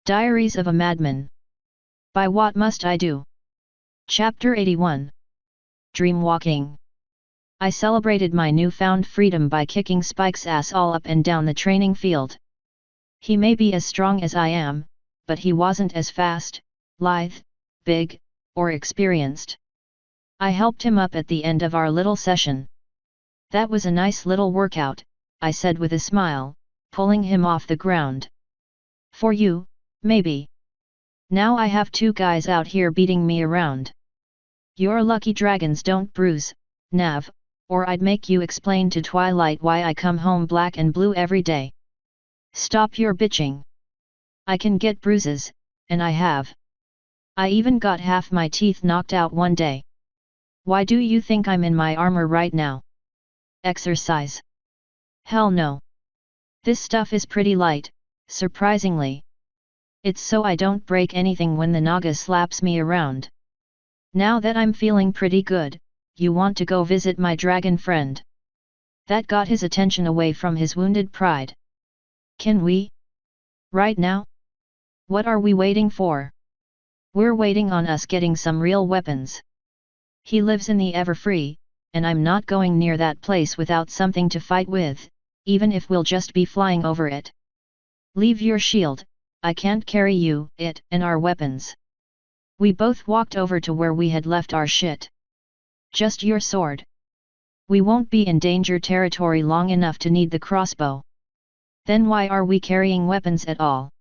Diaries of a Madman. By What Must I Do? Chapter 81. Dreamwalking. I celebrated my newfound freedom by kicking Spike's ass all up and down the training field. He may be as strong as I am, but he wasn't as fast, lithe, big, or experienced. I helped him up at the end of our little session. "That was a nice little workout," I said with a smile, pulling him off the ground. "For you, maybe. Now I have two guys out here beating me around. Your lucky dragons don't bruise, Nav, or I'd make you explain to Twilight why I come home black and blue every day. Stop your bitching. I can get bruises, and I have. I even got half my teeth knocked out one day. Why do you think I'm in my armor right now? Exercise? Hell no. This stuff is pretty light, surprisingly. It's so I don't break anything when the Naga slaps me around. Now that I'm feeling pretty good, you want to go visit my dragon friend?" That got his attention away from his wounded pride. "Can we? Right now? What are we waiting for? We're waiting on us getting some real weapons. He lives in the Everfree, and I'm not going near that place without something to fight with, even if we'll just be flying over it. Leave your shield, I can't carry you, it, and our weapons." We both walked over to where we had left our shit. "Just your sword. We won't be in danger territory long enough to need the crossbow." "Then why are we carrying weapons at all?"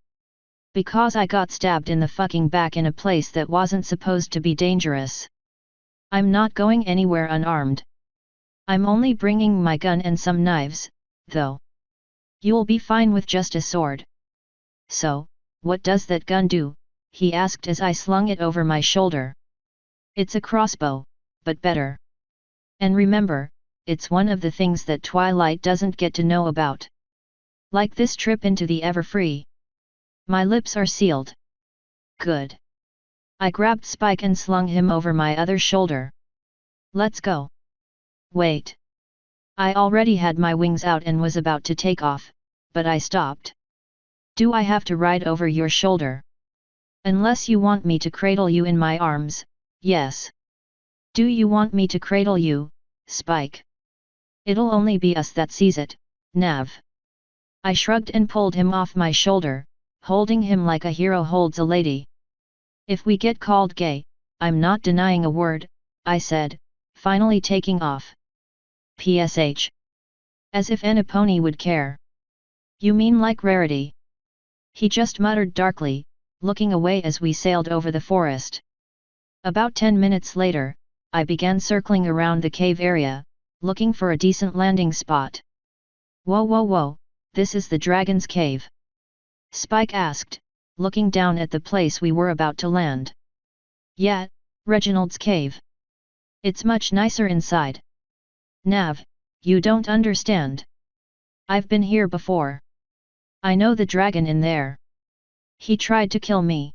"Because I got stabbed in the fucking back in a place that wasn't supposed to be dangerous. I'm not going anywhere unarmed. I'm only bringing my gun and some knives, though. You'll be fine with just a sword." "So, what does that gun do?" he asked as I slung it over my shoulder. "It's a crossbow, but better. And remember, it's one of the things that Twilight doesn't get to know about. Like this trip into the Everfree." My lips are sealed. "Good." I grabbed Spike and slung him over my other shoulder. "Let's go." "Wait." I already had my wings out and was about to take off, but I stopped. "Do I have to ride over your shoulder?" "Unless you want me to cradle you in my arms, yes." "Do you want me to cradle you, Spike?" "It'll only be us that sees it, Nav." I shrugged and pulled him off my shoulder, holding him like a hero holds a lady. "If we get called gay, I'm not denying a word," I said, finally taking off. "PSH. As if any pony would care." "You mean like Rarity?" He just muttered darkly, looking away as we sailed over the forest. About 10 minutes later, I began circling around the cave area, looking for a decent landing spot. "Whoa whoa whoa, this is the Dragon's Cave?" Spike asked, looking down at the place we were about to land. "Yeah, Reginald's cave. It's much nicer inside." "Nav, you don't understand. I've been here before. I know the dragon in there. He tried to kill me."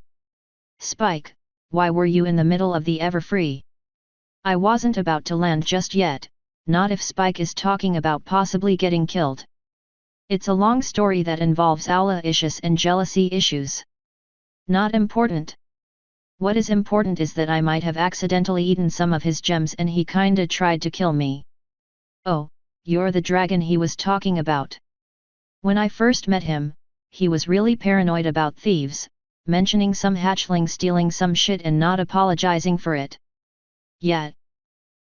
"Spike, why were you in the middle of the Everfree?" "I wasn't about to land just yet, not if Spike is talking about possibly getting killed. It's a long story that involves Aula issues and jealousy issues. Not important. What is important is that I might have accidentally eaten some of his gems and he kinda tried to kill me." "Oh, you're the dragon he was talking about." "When I first met him, he was really paranoid about thieves, mentioning some hatchling stealing some shit and not apologizing for it." "Yeah.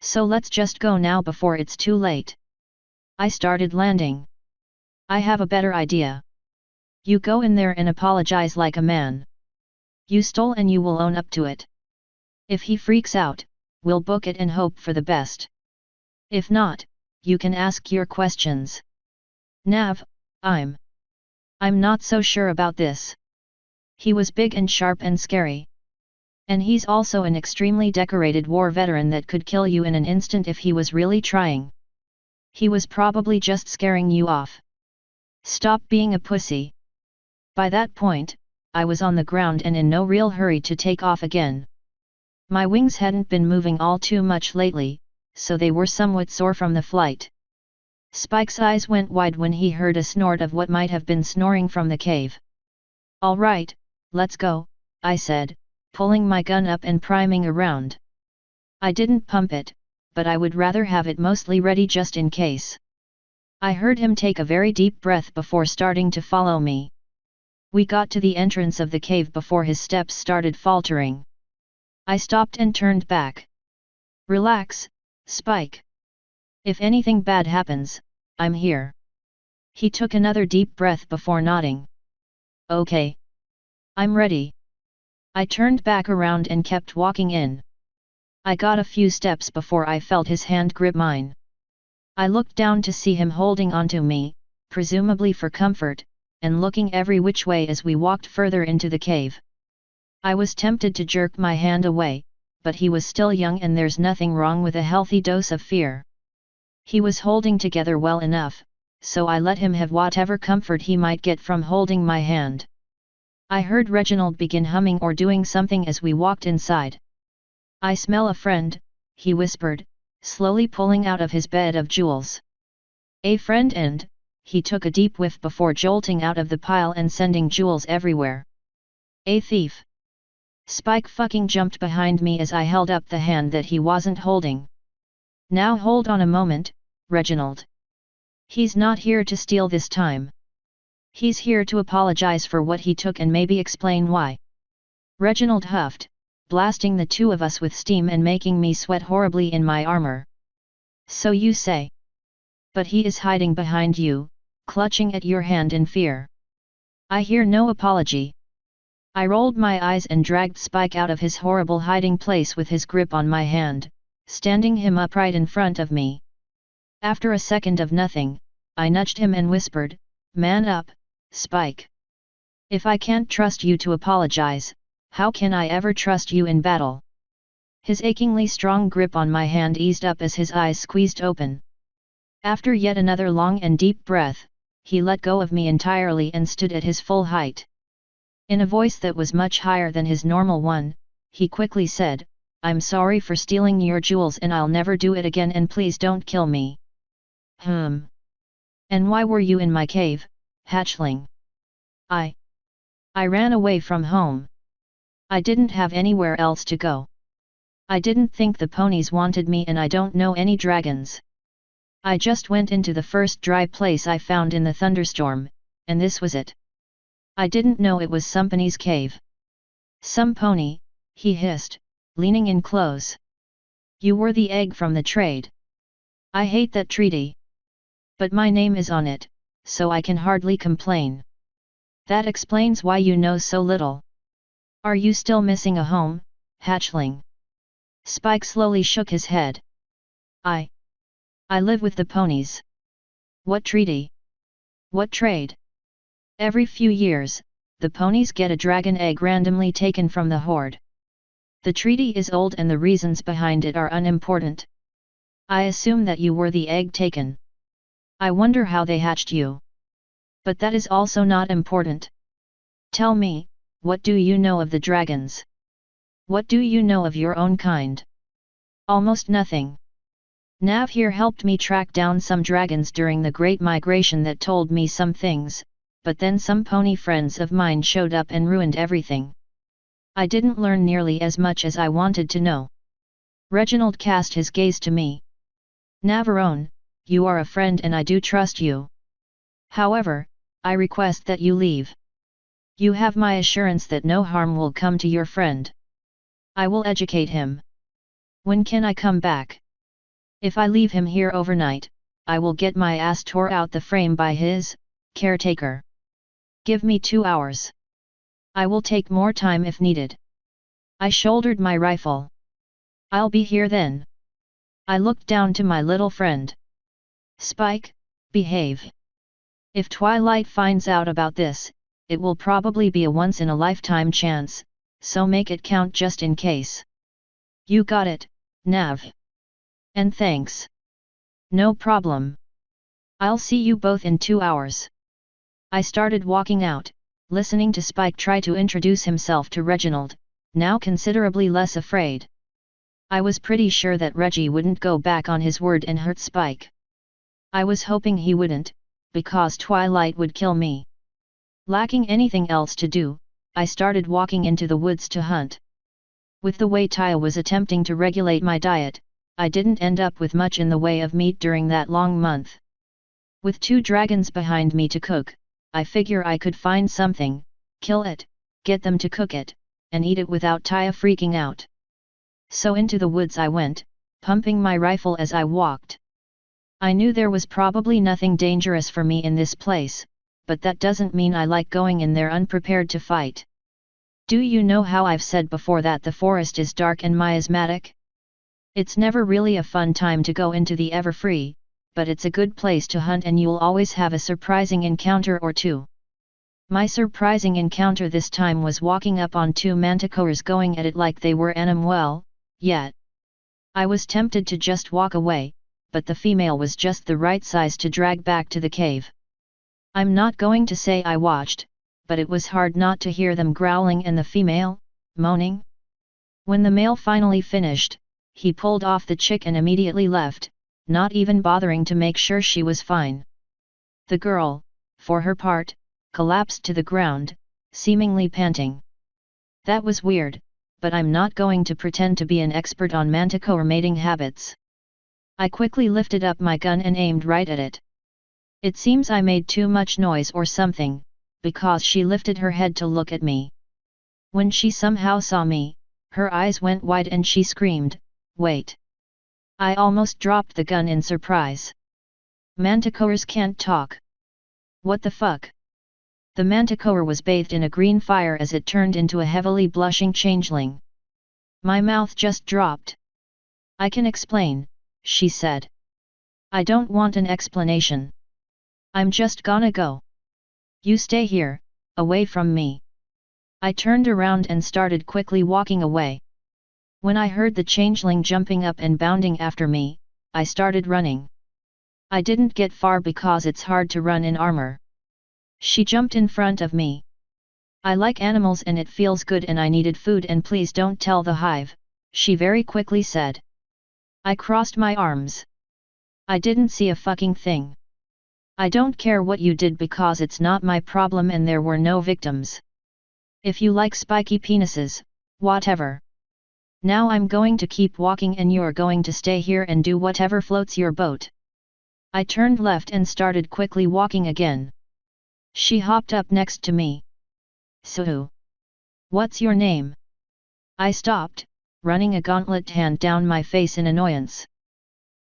So let's just go now before it's too late." I started landing. "I have a better idea. You go in there and apologize like a man. You stole and you will own up to it. If he freaks out, we'll book it and hope for the best. If not, you can ask your questions." "Nav, I'm not so sure about this." He was big and sharp and scary. "And he's also an extremely decorated war veteran that could kill you in an instant if he was really trying. He was probably just scaring you off. Stop being a pussy." By that point, I was on the ground and in no real hurry to take off again. My wings hadn't been moving all too much lately, so they were somewhat sore from the flight. Spike's eyes went wide when he heard a snort of what might have been snoring from the cave. "All right, "Let's go," I said, pulling my gun up and priming a round. I didn't pump it, but I would rather have it mostly ready just in case. I heard him take a very deep breath before starting to follow me. We got to the entrance of the cave before his steps started faltering. I stopped and turned back. "Relax, Spike. If anything bad happens, I'm here." He took another deep breath before nodding. "Okay. I'm ready." I turned back around and kept walking in. I got a few steps before I felt his hand grip mine. I looked down to see him holding onto me, presumably for comfort, and looking every which way as we walked further into the cave. I was tempted to jerk my hand away, but he was still young and there's nothing wrong with a healthy dose of fear. He was holding together well enough, so I let him have whatever comfort he might get from holding my hand. I heard Reginald begin humming or doing something as we walked inside. "I smell a friend," he whispered, slowly pulling out of his bed of jewels. "A friend," and he took a deep whiff before jolting out of the pile and sending jewels everywhere. "A thief." Spike fucking jumped behind me as I held up the hand that he wasn't holding. "Now hold on a moment, Reginald. He's not here to steal this time. He's here to apologize for what he took and maybe explain why." Reginald huffed, blasting the two of us with steam and making me sweat horribly in my armor. "So you say. But he is hiding behind you, clutching at your hand in fear." "I hear no apology." I rolled my eyes and dragged Spike out of his horrible hiding place with his grip on my hand, standing him upright in front of me. After a second of nothing, I nudged him and whispered, "Man up, Spike. If I can't trust you to apologize, how can I ever trust you in battle?" His achingly strong grip on my hand eased up as his eyes squeezed open. After yet another long and deep breath, he let go of me entirely and stood at his full height. In a voice that was much higher than his normal one, he quickly said, "I'm sorry for stealing your jewels and I'll never do it again and please don't kill me." "And why were you in my cave, hatchling?" I ran away from home. I didn't have anywhere else to go. I didn't think the ponies wanted me and I don't know any dragons. I just went into the first dry place I found in the thunderstorm, and this was it. I didn't know it was some pony's cave." "Some pony," he hissed, leaning in close. "You were the egg from the trade. I hate that treaty. But my name is on it, so I can hardly complain." "That explains why you know so little. Are you still missing a home, hatchling?" Spike slowly shook his head. I live with the ponies." "What treaty? What trade?" "Every few years, the ponies get a dragon egg randomly taken from the horde. The treaty is old and the reasons behind it are unimportant. I assume that you were the egg taken. I wonder how they hatched you. But that is also not important. Tell me, what do you know of the dragons? What do you know of your own kind?" "Almost nothing. Nav here helped me track down some dragons during the Great Migration that told me some things, but then some pony friends of mine showed up and ruined everything. I didn't learn nearly as much as I wanted to know." Reginald cast his gaze to me. "Navarone, you are a friend and I do trust you. However, I request that you leave. You have my assurance that no harm will come to your friend. I will educate him. When can I come back? If I leave him here overnight, I will get my ass tore out the frame by his caretaker. Give me 2 hours. I will take more time if needed." I shouldered my rifle. "I'll be here then." I looked down to my little friend. "Spike, behave. If Twilight finds out about this, it will probably be a once-in-a-lifetime chance, so make it count just in case." "You got it, Nav. And thanks." "No problem. I'll see you both in 2 hours." I started walking out, listening to Spike try to introduce himself to Reginald, now considerably less afraid. I was pretty sure that Reggie wouldn't go back on his word and hurt Spike. I was hoping he wouldn't, because Twilight would kill me. Lacking anything else to do, I started walking into the woods to hunt. With the way Taya was attempting to regulate my diet, I didn't end up with much in the way of meat during that long month. With 2 dragons behind me to cook, I figure I could find something, kill it, get them to cook it, and eat it without Taya freaking out. So into the woods I went, pumping my rifle as I walked. I knew there was probably nothing dangerous for me in this place, but that doesn't mean I like going in there unprepared to fight. Do you know how I've said before that the forest is dark and miasmatic? It's never really a fun time to go into the Everfree, but it's a good place to hunt and you'll always have a surprising encounter or two. My surprising encounter this time was walking up on 2 manticores going at it like they were animal, yet. I was tempted to just walk away, but the female was just the right size to drag back to the cave. I'm not going to say I watched, but it was hard not to hear them growling and the female, moaning. When the male finally finished, he pulled off the chick and immediately left, not even bothering to make sure she was fine. The girl, for her part, collapsed to the ground, seemingly panting. That was weird, but I'm not going to pretend to be an expert on manticore mating habits. I quickly lifted up my gun and aimed right at it. It seems I made too much noise or something, because she lifted her head to look at me. When she somehow saw me, her eyes went wide and she screamed, "Wait!" I almost dropped the gun in surprise. Manticores can't talk. What the fuck? The manticore was bathed in a green fire as it turned into a heavily blushing changeling. My mouth just dropped. "I can explain," she said. "I don't want an explanation. I'm just gonna go. You stay here, away from me." I turned around and started quickly walking away. When I heard the changeling jumping up and bounding after me, I started running. I didn't get far because it's hard to run in armor. She jumped in front of me. "I like animals and it feels good and I needed food and please don't tell the hive," she very quickly said. I crossed my arms. "I didn't see a fucking thing. I don't care what you did because it's not my problem and there were no victims. If you like spiky penises, whatever. Now I'm going to keep walking and you're going to stay here and do whatever floats your boat." I turned left and started quickly walking again. She hopped up next to me. "So, what's your name?" I stopped, running a gauntlet hand down my face in annoyance.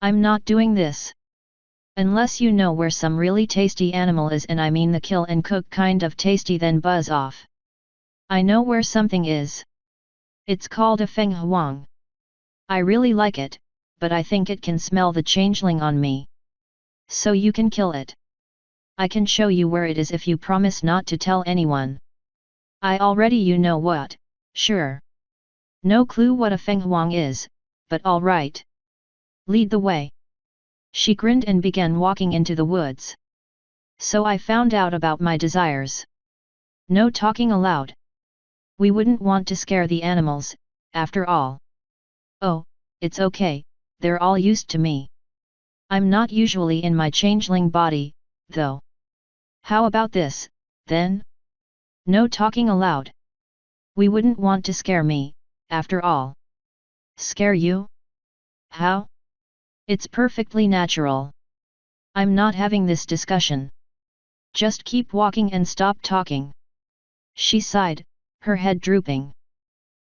"I'm not doing this. Unless you know where some really tasty animal is, and I mean the kill and cook kind of tasty, then buzz off." "I know where something is. It's called a feng huang. I really like it, but I think it can smell the changeling on me. So you can kill it. I can show you where it is if you promise not to tell anyone." "I already you know what, sure. No clue what a feng huang is, but all right. Lead the way." She grinned and began walking into the woods. So I found out about my desires. No talking allowed. We wouldn't want to scare the animals, after all. "Oh, it's okay, they're all used to me. I'm not usually in my changeling body, though." "How about this, then? No talking allowed. We wouldn't want to scare me, after all." "Scare you? How? It's perfectly natural. I'm not having this discussion. Just keep walking and stop talking." She sighed, her head drooping.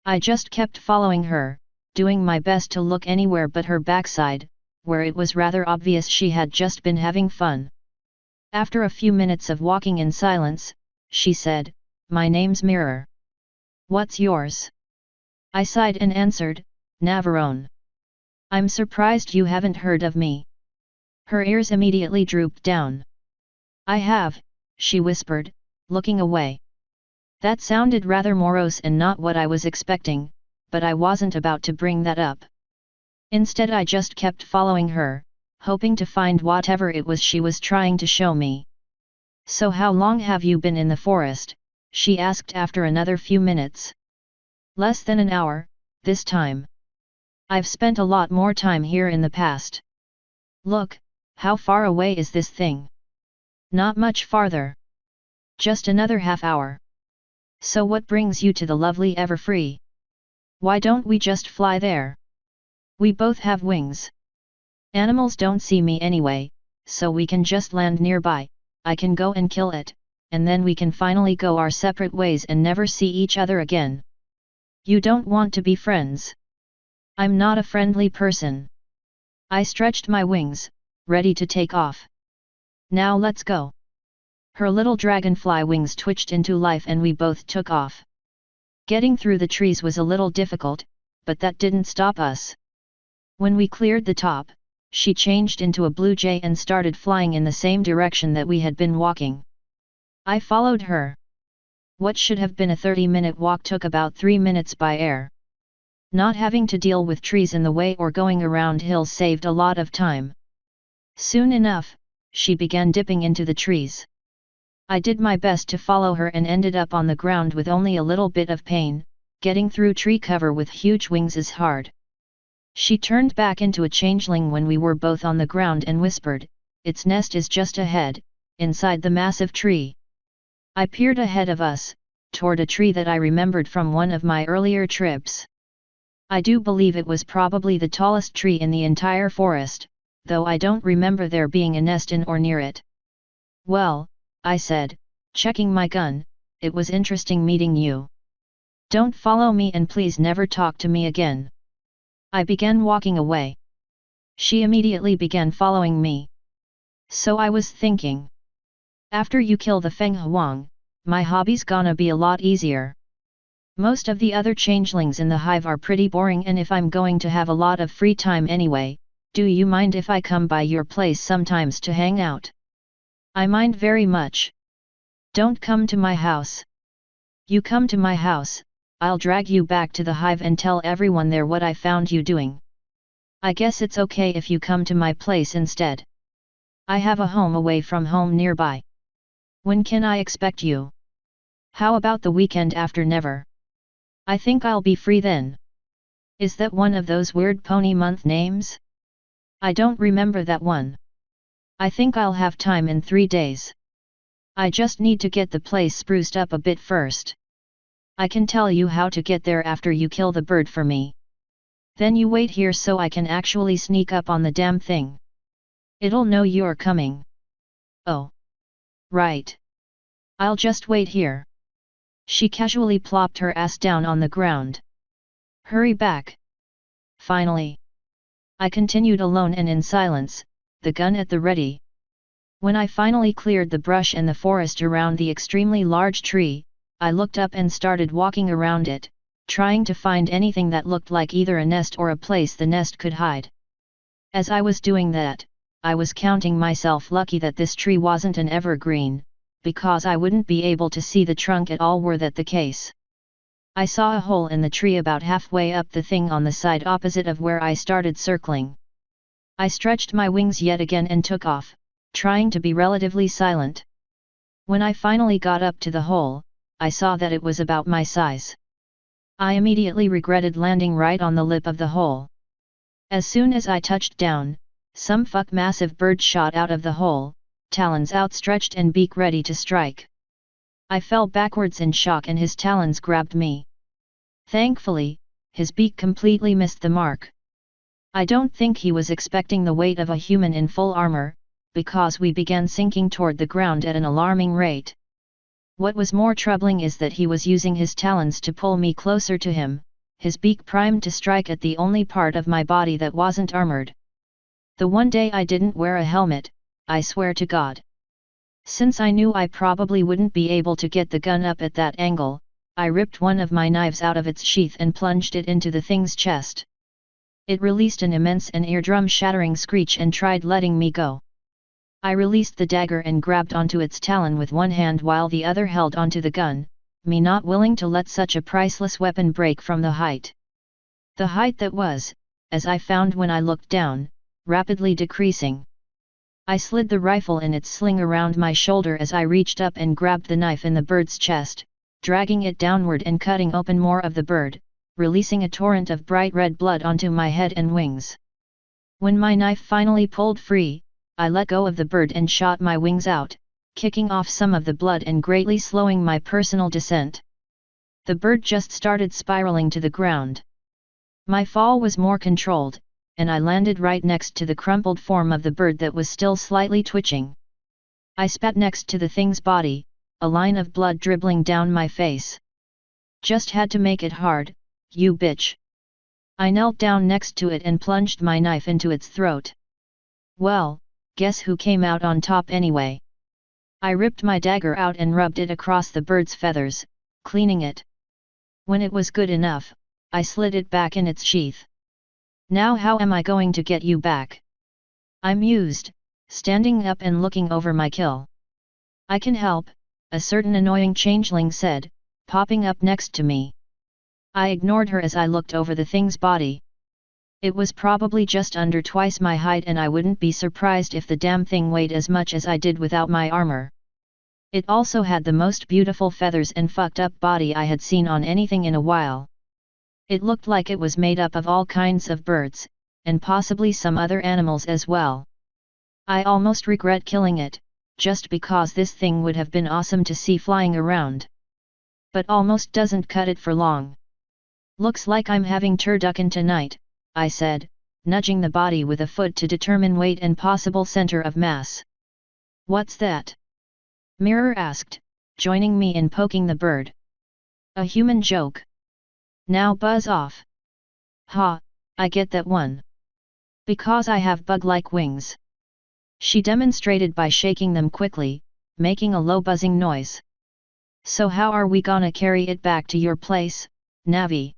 I just kept following her, doing my best to look anywhere but her backside, where it was rather obvious she had just been having fun. After a few minutes of walking in silence, she said, "My name's Mirror. What's yours?" I sighed and answered, "Navarone." "I'm surprised you haven't heard of me." Her ears immediately drooped down. "I have," she whispered, looking away. That sounded rather morose and not what I was expecting, but I wasn't about to bring that up. Instead I just kept following her, hoping to find whatever it was she was trying to show me. "So how long have you been in the forest?" she asked after another few minutes. "Less than an hour, this time. I've spent a lot more time here in the past." "Look, how far away is this thing?" "Not much farther. Just another half hour." So what brings you to the lovely Everfree? Why don't we just fly there? We both have wings. Animals don't see me anyway, so we can just land nearby, I can go and kill it, and then we can finally go our separate ways and never see each other again. You don't want to be friends. I'm not a friendly person. I stretched my wings, ready to take off. Now let's go. Her little dragonfly wings twitched into life and we both took off. Getting through the trees was a little difficult, but that didn't stop us. When we cleared the top, she changed into a blue jay and started flying in the same direction that we had been walking. I followed her. What should have been a 30-minute walk took about 3 minutes by air. Not having to deal with trees in the way or going around hills saved a lot of time. Soon enough, she began dipping into the trees. I did my best to follow her and ended up on the ground with only a little bit of pain. Getting through tree cover with huge wings is hard. She turned back into a changeling when we were both on the ground and whispered, "Its nest is just ahead, inside the massive tree." I peered ahead of us, toward a tree that I remembered from one of my earlier trips. I do believe it was probably the tallest tree in the entire forest, though I don't remember there being a nest in or near it. "Well," I said, checking my gun, "it was interesting meeting you. Don't follow me and please never talk to me again." I began walking away. She immediately began following me. So I was thinking. After you kill the Feng Huang, my hobby's gonna be a lot easier. Most of the other changelings in the hive are pretty boring, and if I'm going to have a lot of free time anyway, do you mind if I come by your place sometimes to hang out? I mind very much. Don't come to my house. You come to my house, I'll drag you back to the hive and tell everyone there what I found you doing. I guess it's okay if you come to my place instead. I have a home away from home nearby. When can I expect you? How about the weekend after never? I think I'll be free then. Is that one of those weird pony month names? I don't remember that one. I think I'll have time in 3 days. I just need to get the place spruced up a bit first. I can tell you how to get there after you kill the bird for me. Then you wait here so I can actually sneak up on the damn thing. It'll know you're coming. Oh. Right. I'll just wait here. She casually plopped her ass down on the ground. Hurry back. Finally. I continued alone and in silence, the gun at the ready. When I finally cleared the brush and the forest around the extremely large tree, I looked up and started walking around it, trying to find anything that looked like either a nest or a place the nest could hide. As I was doing that, I was counting myself lucky that this tree wasn't an evergreen, because I wouldn't be able to see the trunk at all were that the case. I saw a hole in the tree about halfway up the thing on the side opposite of where I started circling. I stretched my wings yet again and took off, trying to be relatively silent. When I finally got up to the hole, I saw that it was about my size. I immediately regretted landing right on the lip of the hole. As soon as I touched down, some massive bird shot out of the hole, talons outstretched and beak ready to strike. I fell backwards in shock and his talons grabbed me. Thankfully, his beak completely missed the mark. I don't think he was expecting the weight of a human in full armor, because we began sinking toward the ground at an alarming rate. What was more troubling is that he was using his talons to pull me closer to him, his beak primed to strike at the only part of my body that wasn't armored. The one day I didn't wear a helmet, I swear to God. Since I knew I probably wouldn't be able to get the gun up at that angle, I ripped one of my knives out of its sheath and plunged it into the thing's chest. It released an immense and eardrum-shattering screech and tried letting me go. I released the dagger and grabbed onto its talon with one hand while the other held onto the gun, me not willing to let such a priceless weapon break from the height. The height that was, as I found when I looked down, rapidly decreasing. I slid the rifle in its sling around my shoulder as I reached up and grabbed the knife in the bird's chest, dragging it downward and cutting open more of the bird, releasing a torrent of bright red blood onto my head and wings. When my knife finally pulled free, I let go of the bird and shot my wings out, kicking off some of the blood and greatly slowing my personal descent. The bird just started spiraling to the ground. My fall was more controlled, and I landed right next to the crumpled form of the bird that was still slightly twitching. I spat next to the thing's body, a line of blood dribbling down my face. Just had to make it hard, you bitch. I knelt down next to it and plunged my knife into its throat. Well, guess who came out on top anyway? I ripped my dagger out and rubbed it across the bird's feathers, cleaning it. When it was good enough, I slid it back in its sheath. Now how am I going to get you back? I mused, standing up and looking over my kill. I can help, a certain annoying changeling said, popping up next to me. I ignored her as I looked over the thing's body. It was probably just under twice my height, and I wouldn't be surprised if the damn thing weighed as much as I did without my armor. It also had the most beautiful feathers and fucked up body I had seen on anything in a while. It looked like it was made up of all kinds of birds, and possibly some other animals as well. I almost regret killing it, just because this thing would have been awesome to see flying around. But almost doesn't cut it for long. Looks like I'm having turducken tonight, I said, nudging the body with a foot to determine weight and possible center of mass. What's that? Mirror asked, joining me in poking the bird. A human joke. Now buzz off. Ha, I get that one. Because I have bug-like wings. She demonstrated by shaking them quickly, making a low buzzing noise. So how are we gonna carry it back to your place, Navi?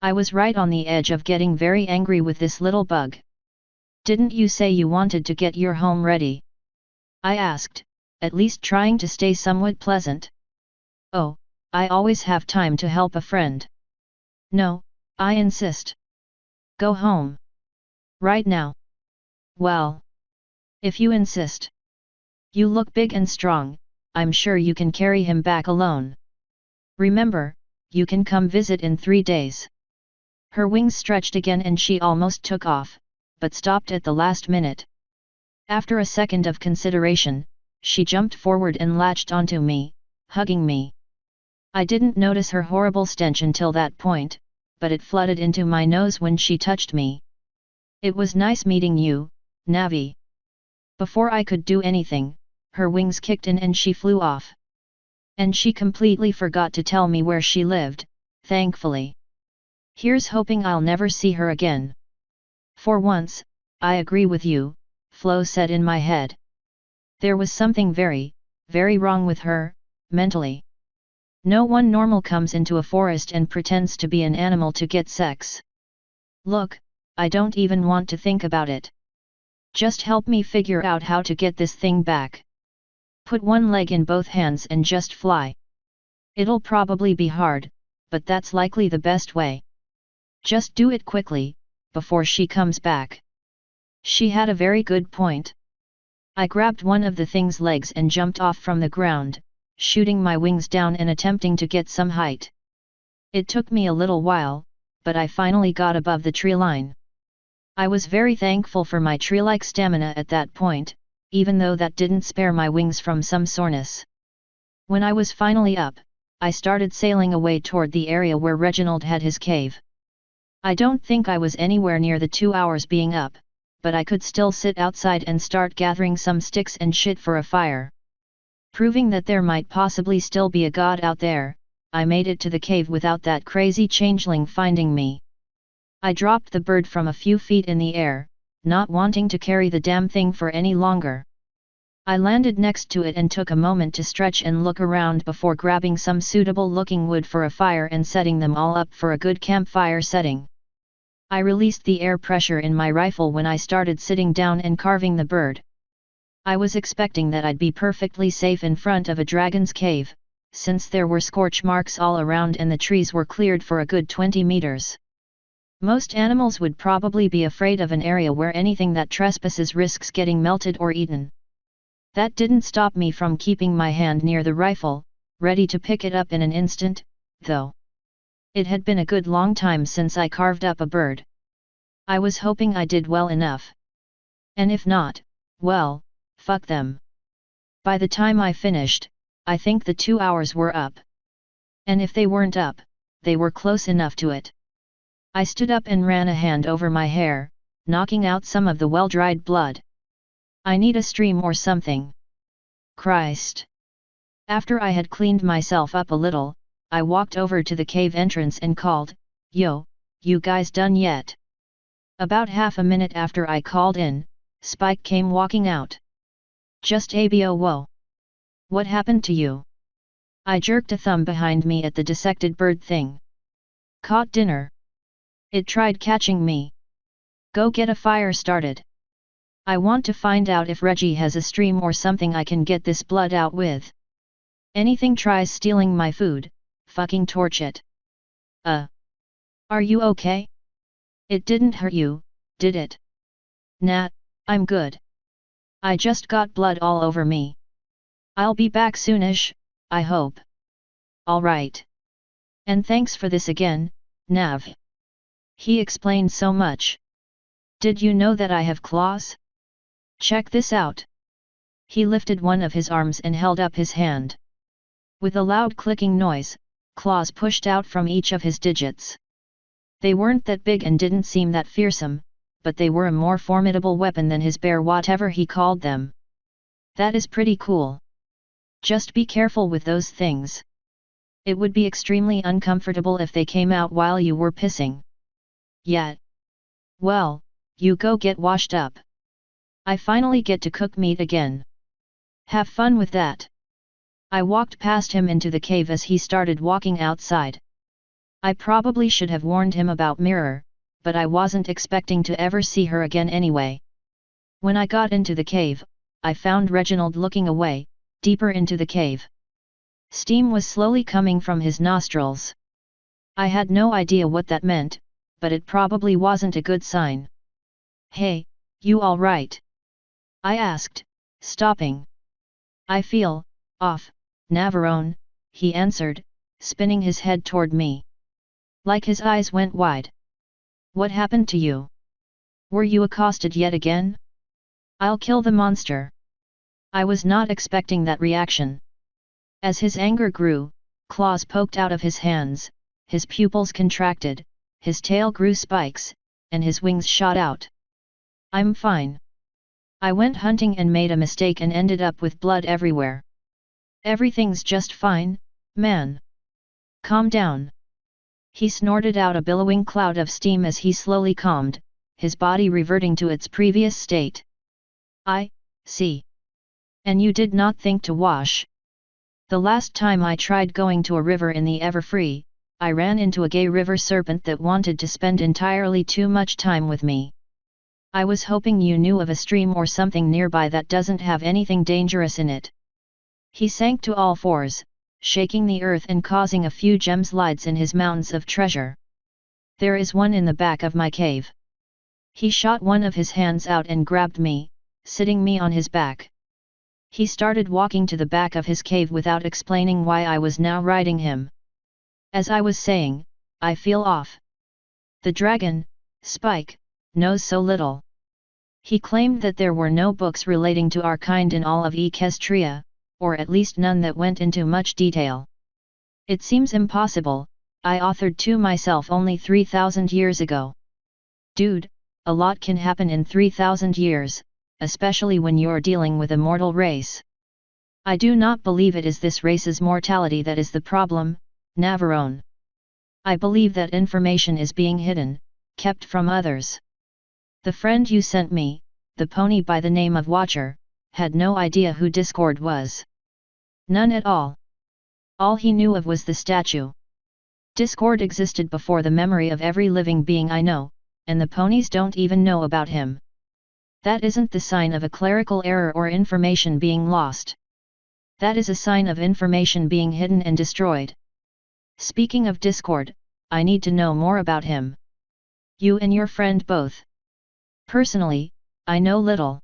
I was right on the edge of getting very angry with this little bug. Didn't you say you wanted to get your home ready? I asked, at least trying to stay somewhat pleasant. Oh, I always have time to help a friend. No, I insist. Go home. Right now. Well. If you insist. You look big and strong, I'm sure you can carry him back alone. Remember, you can come visit in 3 days. Her wings stretched again and she almost took off, but stopped at the last minute. After a second of consideration, she jumped forward and latched onto me, hugging me. I didn't notice her horrible stench until that point, but it flooded into my nose when she touched me. It was nice meeting you, Navi. Before I could do anything, her wings kicked in and she flew off. And she completely forgot to tell me where she lived, thankfully. Here's hoping I'll never see her again. For once, I agree with you, Flo said in my head. There was something very, very wrong with her, mentally. No one normal comes into a forest and pretends to be an animal to get sex. Look, I don't even want to think about it. Just help me figure out how to get this thing back. Put one leg in both hands and just fly. It'll probably be hard, but that's likely the best way. Just do it quickly, before she comes back. She had a very good point. I grabbed one of the thing's legs and jumped off from the ground, shooting my wings down and attempting to get some height. It took me a little while, but I finally got above the tree line. I was very thankful for my tree-like stamina at that point, even though that didn't spare my wings from some soreness. When I was finally up, I started sailing away toward the area where Reginald had his cave. I don't think I was anywhere near the 2 hours being up, but I could still sit outside and start gathering some sticks and shit for a fire. Proving that there might possibly still be a god out there, I made it to the cave without that crazy changeling finding me. I dropped the bird from a few feet in the air, not wanting to carry the damn thing for any longer. I landed next to it and took a moment to stretch and look around before grabbing some suitable looking wood for a fire and setting them all up for a good campfire setting. I released the air pressure in my rifle when I started sitting down and carving the bird. I was expecting that I'd be perfectly safe in front of a dragon's cave, since there were scorch marks all around and the trees were cleared for a good 20 meters. Most animals would probably be afraid of an area where anything that trespasses risks getting melted or eaten. That didn't stop me from keeping my hand near the rifle, ready to pick it up in an instant, though. It had been a good long time since I carved up a bird. I was hoping I did well enough. And if not, well, fuck them. By the time I finished, I think the 2 hours were up. And if they weren't up, they were close enough to it. I stood up and ran a hand over my hair, knocking out some of the well-dried blood. I need a stream or something. Christ! After I had cleaned myself up a little, I walked over to the cave entrance and called, "Yo, you guys done yet?" About half a minute after I called in, Spike came walking out. "Just abo whoa. What happened to you?" I jerked a thumb behind me at the dissected bird thing. "Caught dinner. It tried catching me. Go get a fire started. I want to find out if Reggie has a stream or something I can get this blood out with. Anything tries stealing my food, fucking torch it." Are you okay? It didn't hurt you, did it?" "Nah, I'm good. I just got blood all over me. I'll be back soonish, I hope." "Alright. And thanks for this again, Nav." He explained so much. "Did you know that I have claws? Check this out." He lifted one of his arms and held up his hand. With a loud clicking noise, claws pushed out from each of his digits. They weren't that big and didn't seem that fearsome, but they were a more formidable weapon than his bear, whatever he called them. "That is pretty cool. Just be careful with those things. It would be extremely uncomfortable if they came out while you were pissing." "Yeah. Well, you go get washed up. I finally get to cook meat again. Have fun with that." I walked past him into the cave as he started walking outside. I probably should have warned him about Mirror, but I wasn't expecting to ever see her again anyway. When I got into the cave, I found Reginald looking away, deeper into the cave. Steam was slowly coming from his nostrils. I had no idea what that meant, but it probably wasn't a good sign. "Hey, you all right?" I asked, stopping. "I feel off, Navarone," he answered, spinning his head toward me. Like his eyes went wide. "What happened to you? Were you accosted yet again?" "I'll kill the monster." I was not expecting that reaction. As his anger grew, claws poked out of his hands, his pupils contracted, his tail grew spikes, and his wings shot out. "I'm fine. I went hunting and made a mistake and ended up with blood everywhere. Everything's just fine, man. Calm down." He snorted out a billowing cloud of steam as he slowly calmed, his body reverting to its previous state. "I see. And you did not think to wash?" "The last time I tried going to a river in the Everfree, I ran into a gay river serpent that wanted to spend entirely too much time with me. I was hoping you knew of a stream or something nearby that doesn't have anything dangerous in it." He sank to all fours, shaking the earth and causing a few gemslides in his mountains of treasure. "There is one in the back of my cave." He shot one of his hands out and grabbed me, sitting me on his back. He started walking to the back of his cave without explaining why I was now riding him. As I was saying, I feel off. The dragon, Spike, knows so little. He claimed that there were no books relating to our kind in all of Equestria, or at least none that went into much detail. It seems impossible, I authored to myself only 3,000 years ago. Dude, a lot can happen in 3,000 years, especially when you're dealing with a mortal race. I do not believe it is this race's mortality that is the problem, Navarone. I believe that information is being hidden, kept from others. The friend you sent me, the pony by the name of Watcher, had no idea who Discord was. None at all. All he knew of was the statue. Discord existed before the memory of every living being I know, and the ponies don't even know about him. That isn't the sign of a clerical error or information being lost. That is a sign of information being hidden and destroyed. Speaking of Discord, I need to know more about him. You and your friend both. Personally, I know little.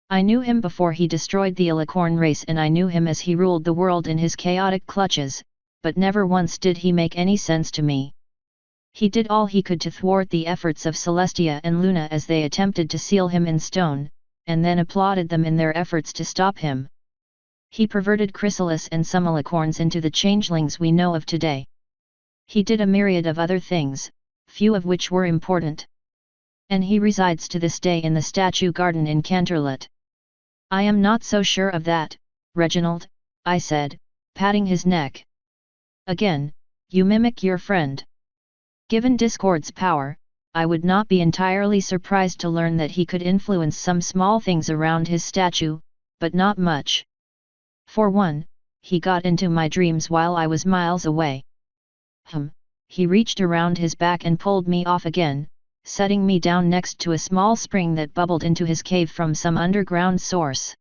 I knew him before he destroyed the Alicorn race, and I knew him as he ruled the world in his chaotic clutches, but never once did he make any sense to me. He did all he could to thwart the efforts of Celestia and Luna as they attempted to seal him in stone, and then applauded them in their efforts to stop him. He perverted chrysalis and similicorns into the changelings we know of today. He did a myriad of other things, few of which were important. And he resides to this day in the statue garden in Canterlot. I am not so sure of that, Reginald, I said, patting his neck. Again, you mimic your friend. Given Discord's power, I would not be entirely surprised to learn that he could influence some small things around his statue, but not much. For one, he got into my dreams while I was miles away. He reached around his back and pulled me off again, setting me down next to a small spring that bubbled into his cave from some underground source.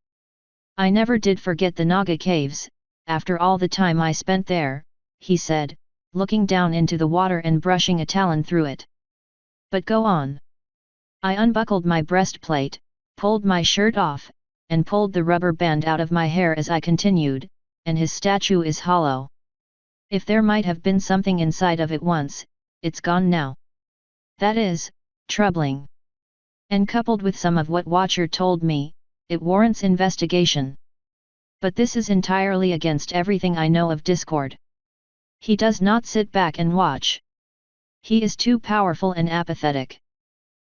I never did forget the Naga caves, after all the time I spent there, he said, looking down into the water and brushing a talon through it. But go on. I unbuckled my breastplate, pulled my shirt off, and pulled the rubber band out of my hair as I continued, and his statue is hollow. If there might have been something inside of it once, it's gone now. That is, troubling. And coupled with some of what Watcher told me, it warrants investigation. But this is entirely against everything I know of Discord. He does not sit back and watch. He is too powerful and apathetic.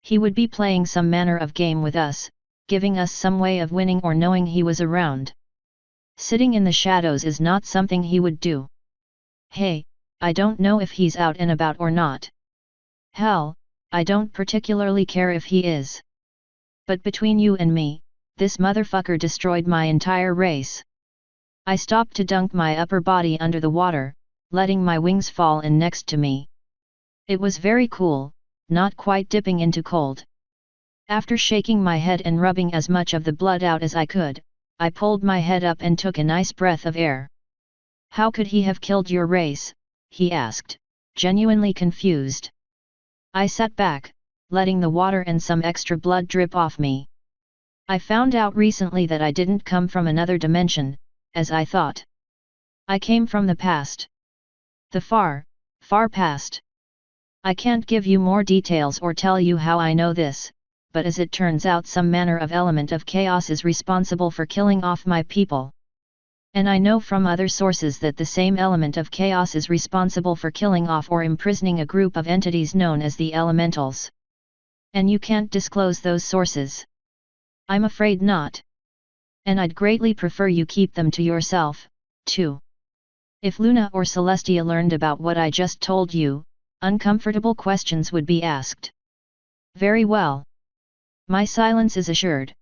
He would be playing some manner of game with us, giving us some way of winning or knowing he was around. Sitting in the shadows is not something he would do. Hey, I don't know if he's out and about or not. Hell, I don't particularly care if he is. But between you and me, this motherfucker destroyed my entire race. I stopped to dunk my upper body under the water, letting my wings fall in next to me. It was very cool, not quite dipping into cold. After shaking my head and rubbing as much of the blood out as I could, I pulled my head up and took a nice breath of air. How could he have killed your race? He asked, genuinely confused. I sat back, letting the water and some extra blood drip off me. I found out recently that I didn't come from another dimension, as I thought. I came from the past. The far, far past. I can't give you more details or tell you how I know this, but as it turns out some manner of element of chaos is responsible for killing off my people. And I know from other sources that the same element of chaos is responsible for killing off or imprisoning a group of entities known as the elementals. And you can't disclose those sources. I'm afraid not. And I'd greatly prefer you keep them to yourself, too. If Luna or Celestia learned about what I just told you, uncomfortable questions would be asked. Very well. My silence is assured.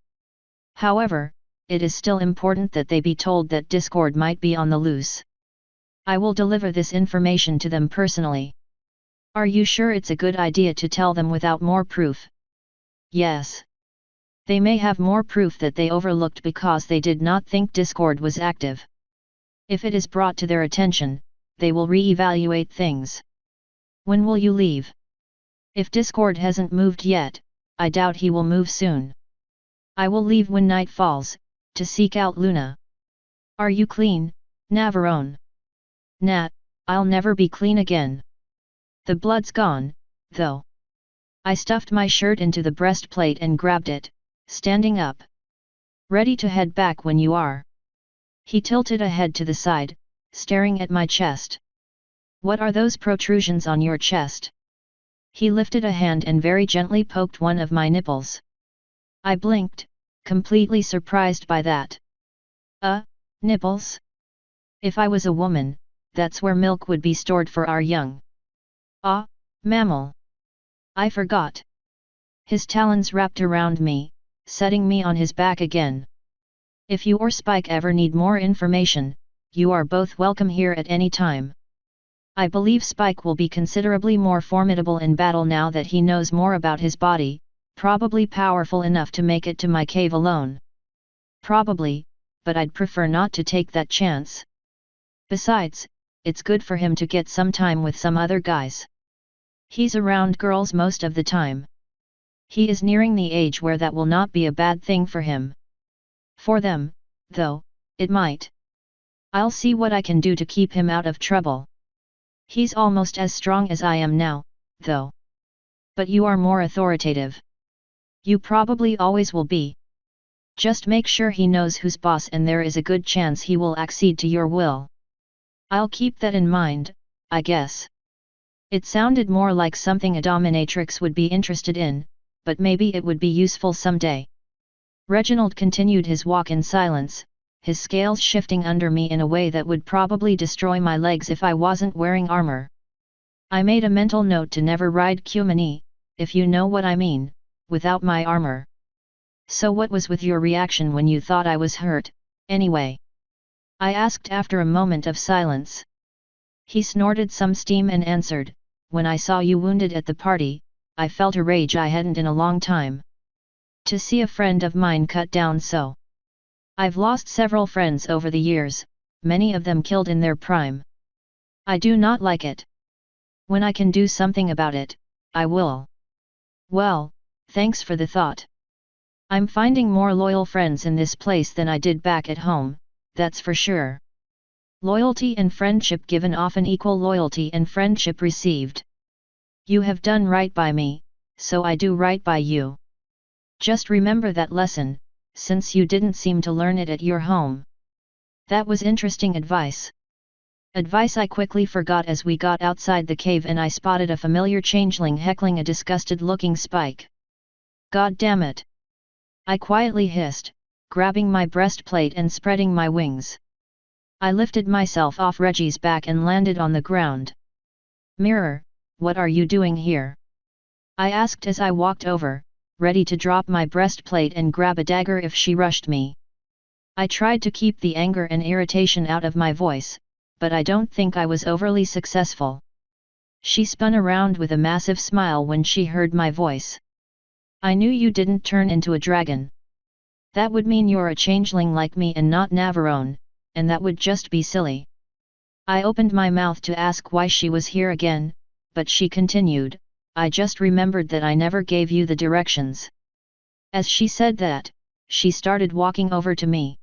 However, it is still important that they be told that Discord might be on the loose. I will deliver this information to them personally. Are you sure it's a good idea to tell them without more proof? Yes. They may have more proof that they overlooked because they did not think Discord was active. If it is brought to their attention, they will re-evaluate things. When will you leave? If Discord hasn't moved yet, I doubt he will move soon. I will leave when night falls, to seek out Luna. Are you clean, Navarone? Nat, I'll never be clean again. The blood's gone, though. I stuffed my shirt into the breastplate and grabbed it, standing up. Ready to head back when you are. He tilted a head to the side, staring at my chest. What are those protrusions on your chest? He lifted a hand and very gently poked one of my nipples. I blinked, completely surprised by that. Nipples? If I was a woman, that's where milk would be stored for our young. Mammal. I forgot. His talons wrapped around me, setting me on his back again. If you or Spike ever need more information, you are both welcome here at any time. I believe Spike will be considerably more formidable in battle now that he knows more about his body, probably powerful enough to make it to my cave alone. Probably, but I'd prefer not to take that chance. Besides, it's good for him to get some time with some other guys. He's around girls most of the time. He is nearing the age where that will not be a bad thing for him. For them, though, it might. I'll see what I can do to keep him out of trouble. He's almost as strong as I am now, though. But you are more authoritative. You probably always will be. Just make sure he knows who's boss, and there is a good chance he will accede to your will. I'll keep that in mind, I guess. It sounded more like something a dominatrix would be interested in, but maybe it would be useful someday. Reginald continued his walk in silence, his scales shifting under me in a way that would probably destroy my legs if I wasn't wearing armor. I made a mental note to never ride Kumani, if you know what I mean, without my armor. So what was with your reaction when you thought I was hurt, anyway? I asked after a moment of silence. He snorted some steam and answered, when I saw you wounded at the party, I felt a rage I hadn't in a long time. To see a friend of mine cut down so. I've lost several friends over the years, many of them killed in their prime. I do not like it. When I can do something about it, I will. Well, thanks for the thought. I'm finding more loyal friends in this place than I did back at home, that's for sure. Loyalty and friendship given often equal loyalty and friendship received. You have done right by me, so I do right by you. Just remember that lesson, since you didn't seem to learn it at your home. That was interesting advice. Advice I quickly forgot as we got outside the cave and I spotted a familiar changeling heckling a disgusted-looking Spike. God damn it! I quietly hissed, grabbing my breastplate and spreading my wings. I lifted myself off Reggie's back and landed on the ground. Mirror, what are you doing here? I asked as I walked over, ready to drop my breastplate and grab a dagger if she rushed me. I tried to keep the anger and irritation out of my voice, but I don't think I was overly successful. She spun around with a massive smile when she heard my voice. I knew you didn't turn into a dragon. That would mean you're a changeling like me and not Navarone, and that would just be silly. I opened my mouth to ask why she was here again, but she continued, I just remembered that I never gave you the directions. As she said that, she started walking over to me.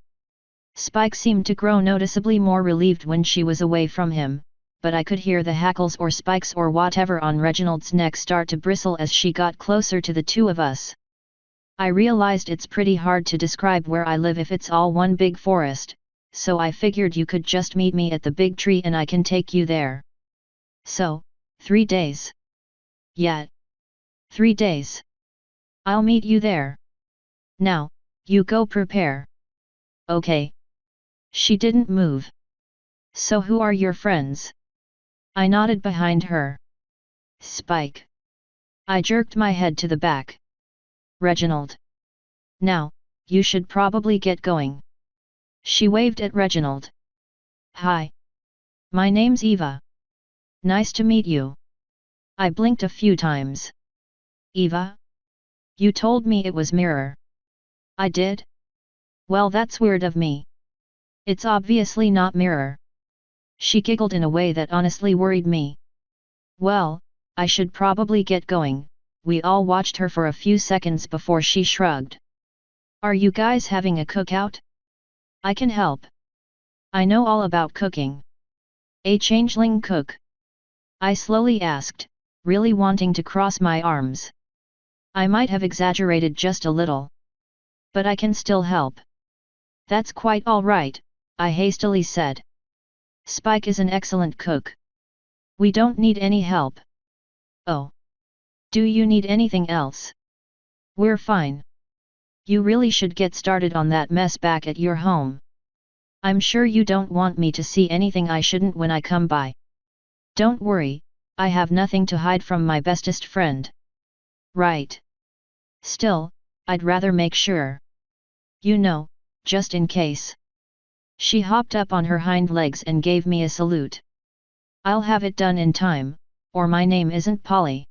Spike seemed to grow noticeably more relieved when she was away from him, but I could hear the hackles or spikes or whatever on Reginald's neck start to bristle as she got closer to the two of us. I realized it's pretty hard to describe where I live if it's all one big forest, so I figured you could just meet me at the big tree and I can take you there. So, 3 days. Yeah. 3 days. I'll meet you there. Now, you go prepare. Okay. She didn't move. So who are your friends? I nodded behind her. Spike. I jerked my head to the back. Reginald. Now, you should probably get going. She waved at Reginald. Hi. My name's Eva. Nice to meet you. I blinked a few times. Eva? You told me it was Mirror. I did? Well, that's weird of me. It's obviously not Mirror. She giggled in a way that honestly worried me. Well, I should probably get going. We all watched her for a few seconds before she shrugged. Are you guys having a cookout? I can help. I know all about cooking. A changeling cook? I slowly asked, really wanting to cross my arms. I might have exaggerated just a little. But I can still help. That's quite all right, I hastily said. Spike is an excellent cook. We don't need any help. Oh. Do you need anything else? We're fine. You really should get started on that mess back at your home. I'm sure you don't want me to see anything I shouldn't when I come by. Don't worry, I have nothing to hide from my bestest friend. Right. Still, I'd rather make sure. You know, just in case. She hopped up on her hind legs and gave me a salute. I'll have it done in time, or my name isn't Polly.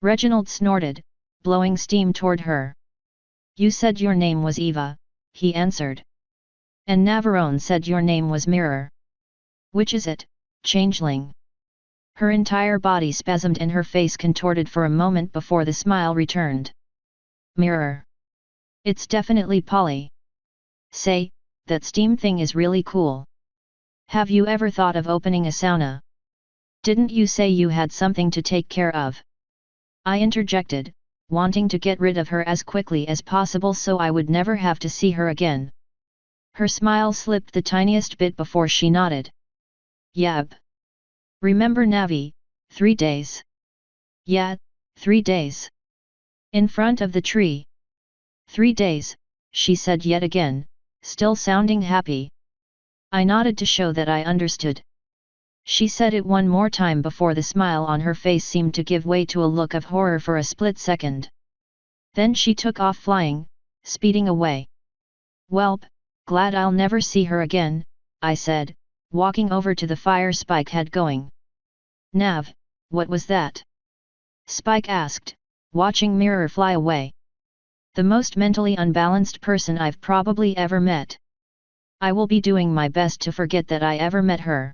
Reginald snorted, blowing steam toward her. You said your name was Eva, he answered. And Navarone said your name was Mirror. Which is it, changeling? Her entire body spasmed and her face contorted for a moment before the smile returned. Mirror. It's definitely Polly. Say, that steam thing is really cool. Have you ever thought of opening a sauna? Didn't you say you had something to take care of? I interjected, wanting to get rid of her as quickly as possible so I would never have to see her again. Her smile slipped the tiniest bit before she nodded. Yab. Remember Navi, 3 days. Yeah, 3 days. In front of the tree. 3 days, she said yet again, still sounding happy. I nodded to show that I understood. She said it one more time before the smile on her face seemed to give way to a look of horror for a split second. Then she took off flying, speeding away. Welp, glad I'll never see her again, I said, walking over to the fire Spike had going. Nav, what was that? Spike asked, watching Mirror fly away. The most mentally unbalanced person I've probably ever met. I will be doing my best to forget that I ever met her.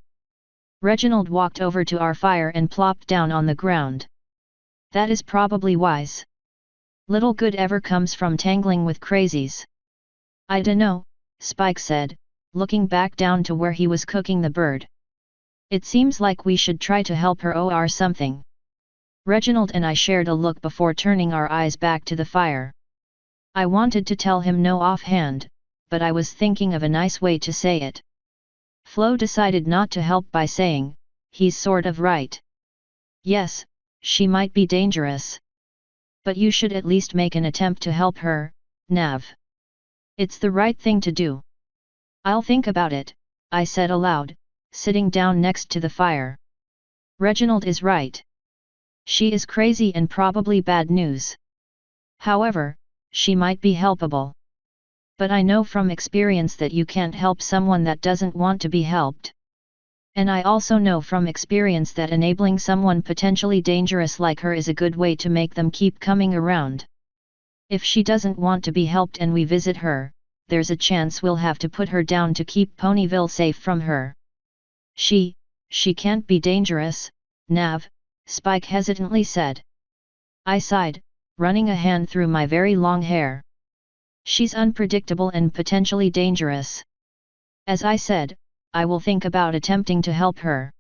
Reginald walked over to our fire and plopped down on the ground. That is probably wise. Little good ever comes from tangling with crazies. I dunno, Spike said, looking back down to where he was cooking the bird. It seems like we should try to help her or something. Reginald and I shared a look before turning our eyes back to the fire. I wanted to tell him no offhand, but I was thinking of a nice way to say it. Flo decided not to help by saying, he's sort of right. Yes, she might be dangerous. But you should at least make an attempt to help her, Nav. It's the right thing to do. I'll think about it, I said aloud, sitting down next to the fire. Reginald is right. She is crazy and probably bad news. However, she might be helpable. But I know from experience that you can't help someone that doesn't want to be helped. And I also know from experience that enabling someone potentially dangerous like her is a good way to make them keep coming around. If she doesn't want to be helped and we visit her, there's a chance we'll have to put her down to keep Ponyville safe from her. She can't be dangerous, Nav, Spike hesitantly said. I sighed, running a hand through my very long hair. She's unpredictable and potentially dangerous. As I said, I will think about attempting to help her.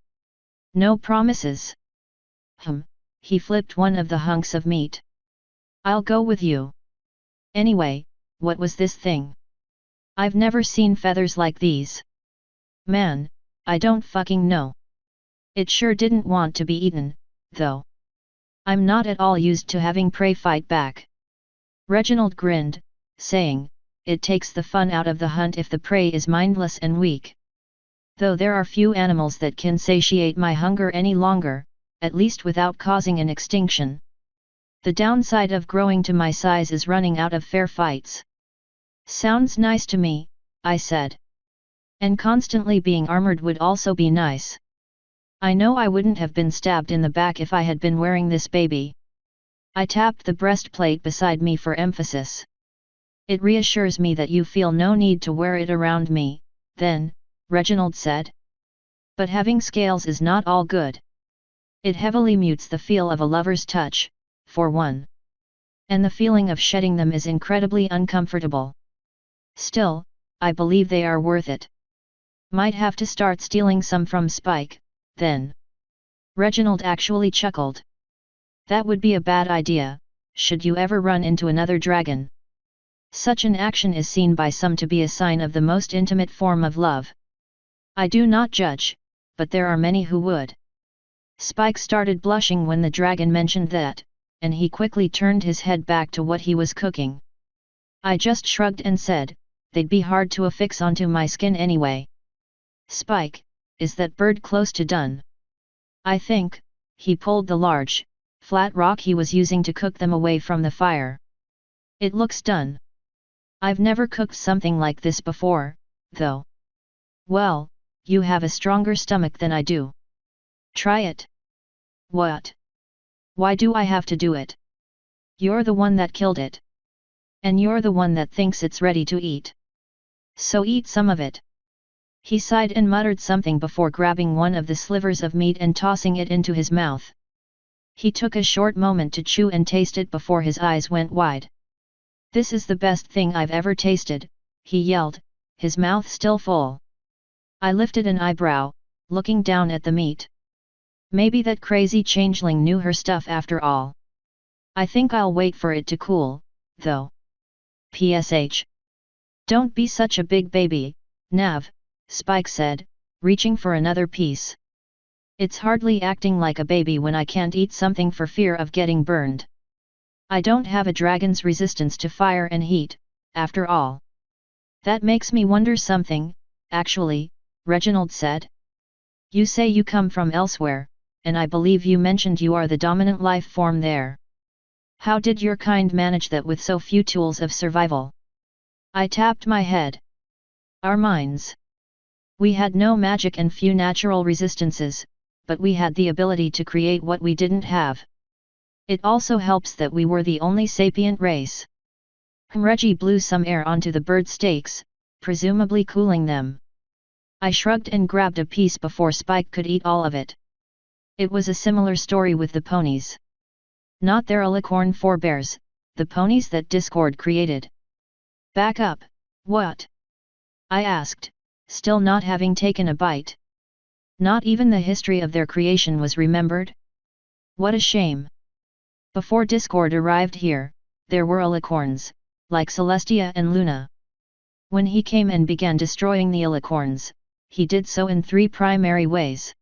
No promises. He flipped one of the hunks of meat. I'll go with you. Anyway, what was this thing? I've never seen feathers like these. Man, I don't fucking know. It sure didn't want to be eaten, though. I'm not at all used to having prey fight back. Reginald grinned, saying, it takes the fun out of the hunt if the prey is mindless and weak. Though there are few animals that can satiate my hunger any longer, at least without causing an extinction. The downside of growing to my size is running out of fair fights. Sounds nice to me, I said. And constantly being armored would also be nice. I know I wouldn't have been stabbed in the back if I had been wearing this baby. I tapped the breastplate beside me for emphasis. It reassures me that you feel no need to wear it around me, then, Reginald said. But having scales is not all good. It heavily mutes the feel of a lover's touch, for one. And the feeling of shedding them is incredibly uncomfortable. Still, I believe they are worth it. Might have to start stealing some from Spike, then. Reginald actually chuckled. That would be a bad idea, should you ever run into another dragon. Such an action is seen by some to be a sign of the most intimate form of love. I do not judge, but there are many who would. Spike started blushing when the dragon mentioned that, and he quickly turned his head back to what he was cooking. I just shrugged and said, they'd be hard to affix onto my skin anyway. Spike, is that bird close to done? I think. He pulled the large, flat rock he was using to cook them away from the fire. It looks done. I've never cooked something like this before, though. Well, you have a stronger stomach than I do. Try it. What? Why do I have to do it? You're the one that killed it. And you're the one that thinks it's ready to eat. So eat some of it. He sighed and muttered something before grabbing one of the slivers of meat and tossing it into his mouth. He took a short moment to chew and taste it before his eyes went wide. This is the best thing I've ever tasted, he yelled, his mouth still full. I lifted an eyebrow, looking down at the meat. Maybe that crazy changeling knew her stuff after all. I think I'll wait for it to cool, though. PSH. Don't be such a big baby, Nav, Spike said, reaching for another piece. It's hardly acting like a baby when I can't eat something for fear of getting burned. I don't have a dragon's resistance to fire and heat, after all. That makes me wonder something, actually, Reginald said. You say you come from elsewhere, and I believe you mentioned you are the dominant life form there. How did your kind manage that with so few tools of survival? I tapped my head. Our minds. We had no magic and few natural resistances, but we had the ability to create what we didn't have. It also helps that we were the only sapient race. Reggie blew some air onto the bird steaks, presumably cooling them. I shrugged and grabbed a piece before Spike could eat all of it. It was a similar story with the ponies. Not their alicorn forebears, the ponies that Discord created. Back up, what? I asked, still not having taken a bite. Not even the history of their creation was remembered? What a shame. Before Discord arrived here, there were alicorns, like Celestia and Luna. When he came and began destroying the alicorns, he did so in three primary ways.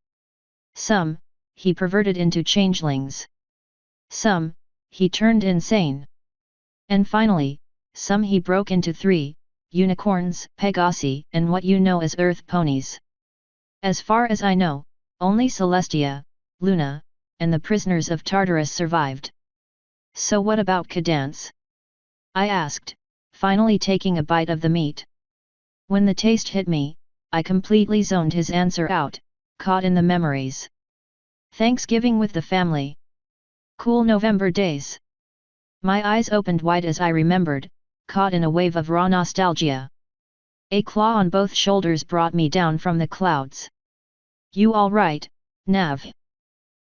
Some, he perverted into changelings. Some, he turned insane. And finally, some he broke into three, unicorns, Pegasi, and what you know as earth ponies. As far as I know, only Celestia, Luna, and the prisoners of Tartarus survived. So what about Cadance? I asked, finally taking a bite of the meat. When the taste hit me, I completely zoned his answer out, caught in the memories. Thanksgiving with the family. Cool November days. My eyes opened wide as I remembered, caught in a wave of raw nostalgia. A claw on both shoulders brought me down from the clouds. You all right, Nav?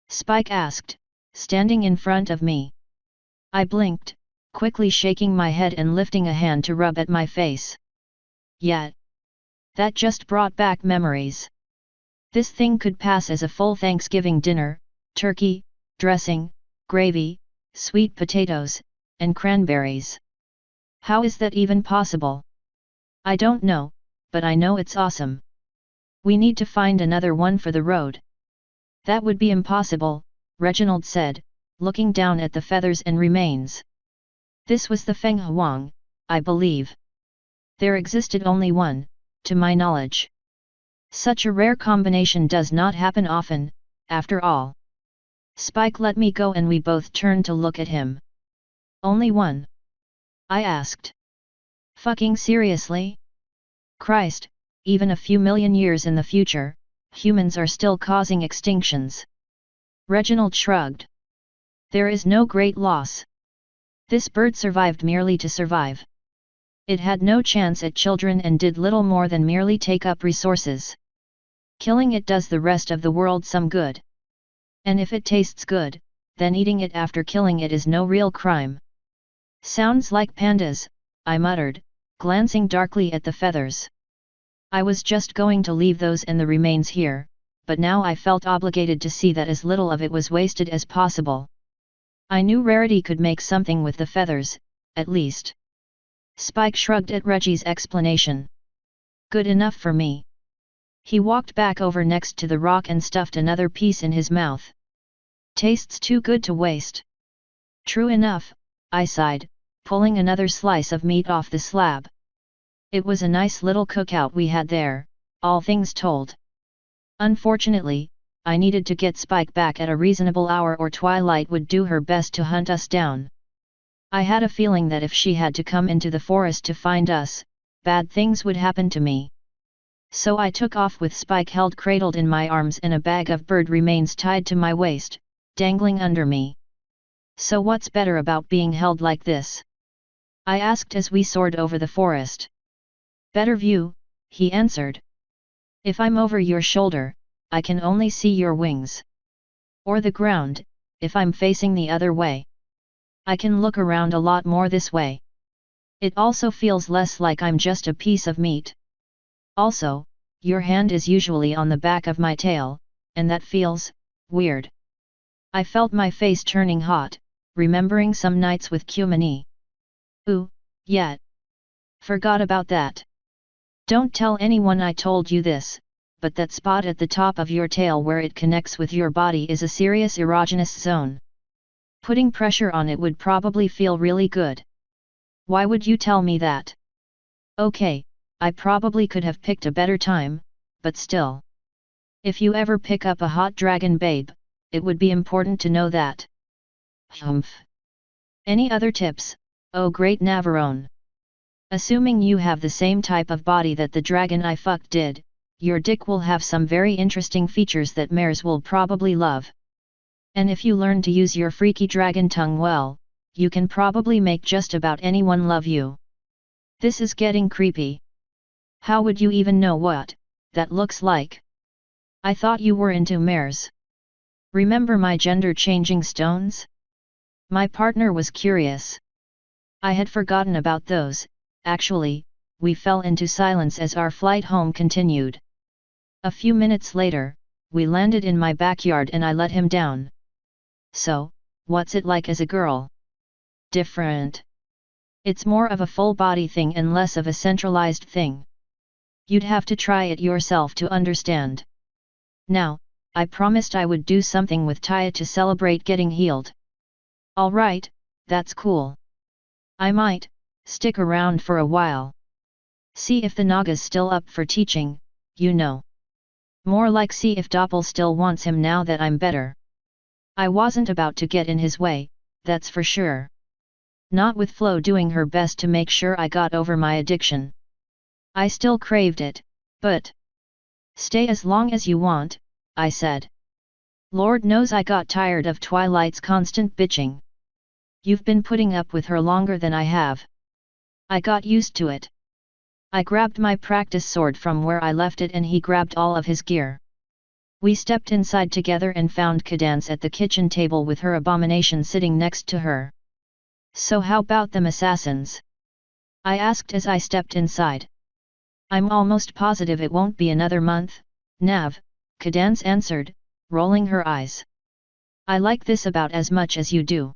Spike asked, standing in front of me. I blinked, quickly shaking my head and lifting a hand to rub at my face. Yet. That just brought back memories. This thing could pass as a full Thanksgiving dinner, turkey, dressing, gravy, sweet potatoes, and cranberries. How is that even possible? I don't know, but I know it's awesome. We need to find another one for the road. That would be impossible, Reginald said, looking down at the feathers and remains. This was the Feng Huang, I believe. There existed only one, to my knowledge. Such a rare combination does not happen often, after all. Spike let me go and we both turned to look at him. Only one? I asked. Fucking seriously? Christ, even a few million years in the future, humans are still causing extinctions. Reginald shrugged. There is no great loss. This bird survived merely to survive. It had no chance at children and did little more than merely take up resources. Killing it does the rest of the world some good. And if it tastes good, then eating it after killing it is no real crime. Sounds like pandas, I muttered, glancing darkly at the feathers. I was just going to leave those and the remains here, but now I felt obligated to see that as little of it was wasted as possible. I knew Rarity could make something with the feathers, at least. Spike shrugged at Reggie's explanation. Good enough for me. He walked back over next to the rock and stuffed another piece in his mouth. Tastes too good to waste. True enough, I sighed, pulling another slice of meat off the slab. It was a nice little cookout we had there, all things told. Unfortunately, I needed to get Spike back at a reasonable hour or Twilight would do her best to hunt us down. I had a feeling that if she had to come into the forest to find us, bad things would happen to me. So I took off with Spike held cradled in my arms and a bag of bird remains tied to my waist, dangling under me. So what's better about being held like this? I asked as we soared over the forest. Better view, he answered. If I'm over your shoulder, I can only see your wings. Or the ground, if I'm facing the other way. I can look around a lot more this way. It also feels less like I'm just a piece of meat. Also, your hand is usually on the back of my tail, and that feels weird. I felt my face turning hot, remembering some nights with Kumani. Ooh, yeah. Forgot about that. Don't tell anyone I told you this, but that spot at the top of your tail where it connects with your body is a serious erogenous zone. Putting pressure on it would probably feel really good. Why would you tell me that? Okay, I probably could have picked a better time, but still. If you ever pick up a hot dragon babe, it would be important to know that. Humph. Any other tips, oh great Navarone? Assuming you have the same type of body that the dragon I fucked did, your dick will have some very interesting features that mares will probably love. And if you learn to use your freaky dragon tongue well, you can probably make just about anyone love you. This is getting creepy. How would you even know what that looks like? I thought you were into mares. Remember my gender-changing stones? My partner was curious. I had forgotten about those. Actually, we fell into silence as our flight home continued. A few minutes later, we landed in my backyard and I let him down. So, what's it like as a girl? Different. It's more of a full body thing and less of a centralized thing. You'd have to try it yourself to understand. Now, I promised I would do something with Taya to celebrate getting healed. Alright, that's cool. I might stick around for a while. See if the Naga's still up for teaching, you know. More like see if Doppel still wants him now that I'm better. I wasn't about to get in his way, that's for sure. Not with Flo doing her best to make sure I got over my addiction. I still craved it, but... Stay as long as you want, I said. Lord knows I got tired of Twilight's constant bitching. You've been putting up with her longer than I have. I got used to it. I grabbed my practice sword from where I left it and he grabbed all of his gear. We stepped inside together and found Cadence at the kitchen table with her abomination sitting next to her. So how about them assassins? I asked as I stepped inside. I'm almost positive it won't be another month, Nav, Cadence answered, rolling her eyes. I like this about as much as you do.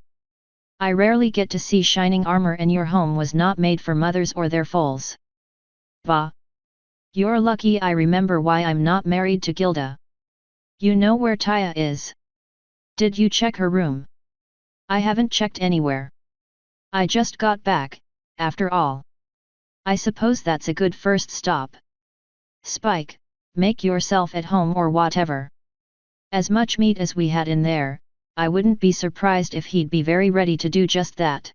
I rarely get to see shining armor and your home was not made for mothers or their foals. Bah! You're lucky I remember why I'm not married to Gilda. You know where Taya is? Did you check her room? I haven't checked anywhere. I just got back, after all. I suppose that's a good first stop. Spike, make yourself at home or whatever. As much meat as we had in there, I wouldn't be surprised if he'd be very ready to do just that.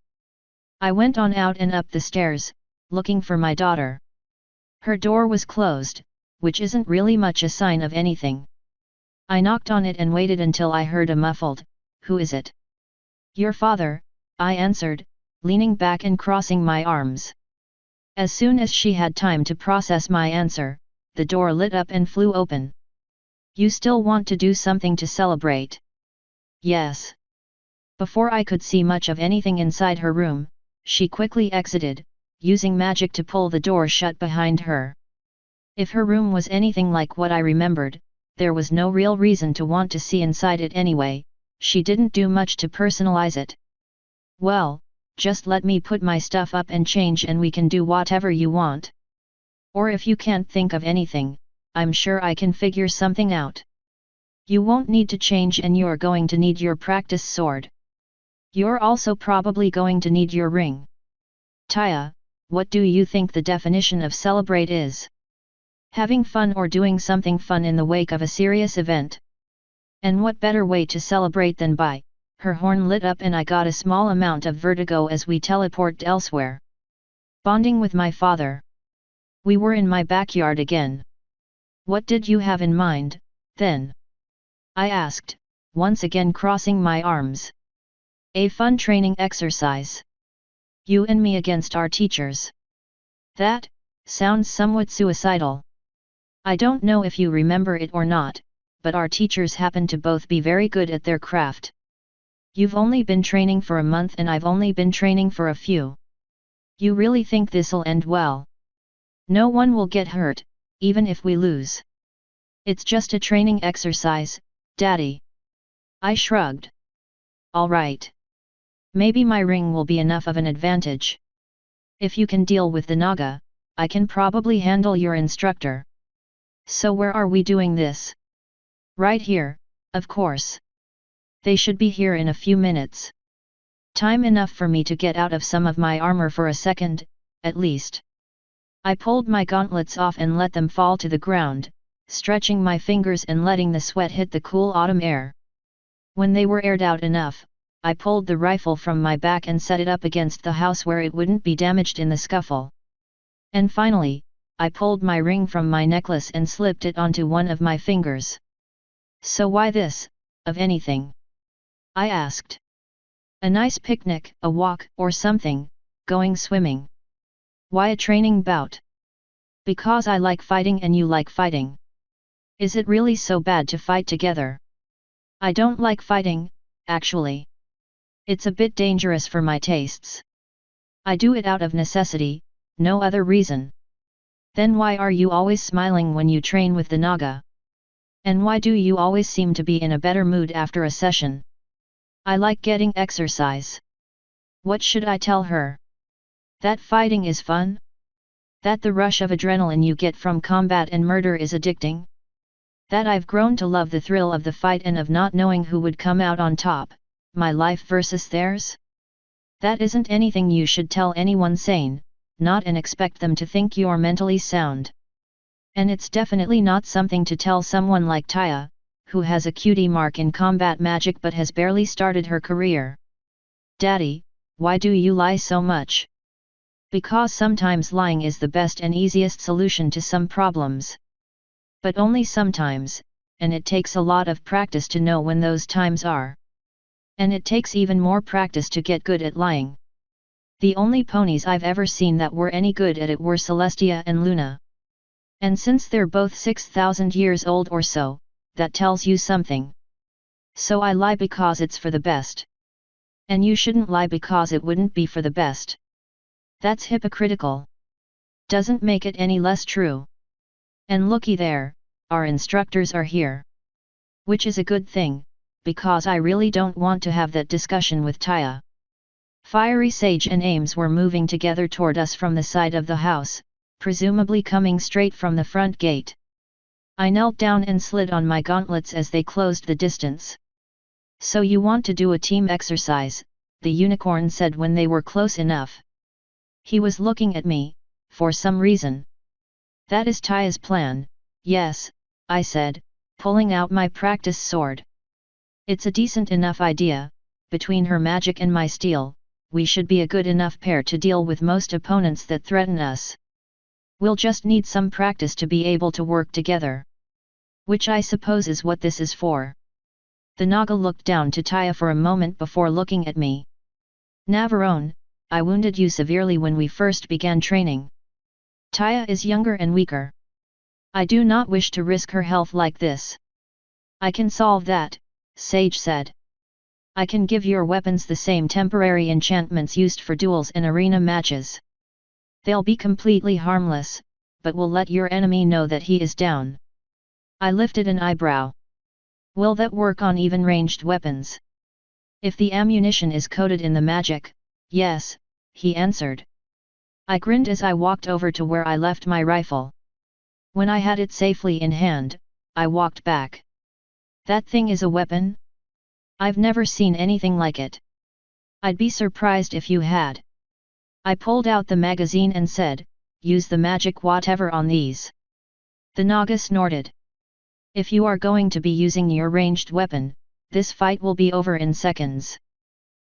I went on out and up the stairs, looking for my daughter. Her door was closed, which isn't really much a sign of anything. I knocked on it and waited until I heard a muffled, "Who is it?" "Your father," I answered, leaning back and crossing my arms. As soon as she had time to process my answer, the door lit up and flew open. "You still want to do something to celebrate?" "Yes." Before I could see much of anything inside her room, she quickly exited, using magic to pull the door shut behind her. If her room was anything like what I remembered, there was no real reason to want to see inside it anyway. She didn't do much to personalize it. "Well, just let me put my stuff up and change and we can do whatever you want. Or if you can't think of anything, I'm sure I can figure something out. You won't need to change and you're going to need your practice sword. You're also probably going to need your ring. Taya, what do you think the definition of celebrate is? Having fun or doing something fun in the wake of a serious event. And what better way to celebrate than by..." Her horn lit up and I got a small amount of vertigo as we teleported elsewhere. Bonding with my father. We were in my backyard again. "What did you have in mind, then?" I asked, once again crossing my arms. "A fun training exercise. You and me against our teachers." "That sounds somewhat suicidal. I don't know if you remember it or not, but our teachers happen to both be very good at their craft. You've only been training for a month and I've only been training for a few. You really think this'll end well? No one will get hurt, even if we lose. It's just a training exercise, Daddy." I shrugged. "All right. Maybe my ring will be enough of an advantage. If you can deal with the Naga, I can probably handle your instructor. So where are we doing this? Right here, of course. They should be here in a few minutes. Time enough for me to get out of some of my armor for a second, at least. I pulled my gauntlets off and let them fall to the ground, stretching my fingers and letting the sweat hit the cool autumn air. When they were aired out enough, I pulled the rifle from my back and set it up against the house where it wouldn't be damaged in the scuffle. And finally, I pulled my ring from my necklace and slipped it onto one of my fingers. So why this, of anything? I asked. A nice picnic, a walk, or something, going swimming. Why a training bout? Because I like fighting and you like fighting. Is it really so bad to fight together? I don't like fighting, actually. It's a bit dangerous for my tastes. I do it out of necessity, no other reason. Then why are you always smiling when you train with the Naga? And why do you always seem to be in a better mood after a session? I like getting exercise. What should I tell her? That fighting is fun? That the rush of adrenaline you get from combat and murder is addicting? That I've grown to love the thrill of the fight and of not knowing who would come out on top, my life versus theirs? That isn't anything you should tell anyone sane, not and expect them to think you're mentally sound. And it's definitely not something to tell someone like Taya, who has a cutie mark in combat magic but has barely started her career. Daddy, why do you lie so much? Because sometimes lying is the best and easiest solution to some problems. But only sometimes, and it takes a lot of practice to know when those times are. And it takes even more practice to get good at lying. The only ponies I've ever seen that were any good at it were Celestia and Luna. And since they're both 6,000 years old or so, that tells you something. So I lie because it's for the best. And you shouldn't lie because it wouldn't be for the best. That's hypocritical. Doesn't make it any less true. And looky there, our instructors are here. Which is a good thing, because I really don't want to have that discussion with Taya. Fiery Sage and Ames were moving together toward us from the side of the house, presumably coming straight from the front gate. I knelt down and slid on my gauntlets as they closed the distance. So you want to do a team exercise, the unicorn said when they were close enough. He was looking at me, for some reason. That is Taya's plan, yes, I said, pulling out my practice sword. It's a decent enough idea, between her magic and my steel, we should be a good enough pair to deal with most opponents that threaten us. We'll just need some practice to be able to work together. Which I suppose is what this is for. The Naga looked down to Taya for a moment before looking at me. Navarone, I wounded you severely when we first began training. Taya is younger and weaker. I do not wish to risk her health like this. I can solve that, Sage said. I can give your weapons the same temporary enchantments used for duels and arena matches. They'll be completely harmless, but will let your enemy know that he is down. I lifted an eyebrow. Will that work on even ranged weapons? If the ammunition is coated in the magic, yes, he answered. I grinned as I walked over to where I left my rifle. When I had it safely in hand, I walked back. That thing is a weapon? I've never seen anything like it. I'd be surprised if you had. I pulled out the magazine and said, use the magic whatever on these. The Naga snorted. If you are going to be using your ranged weapon, this fight will be over in seconds.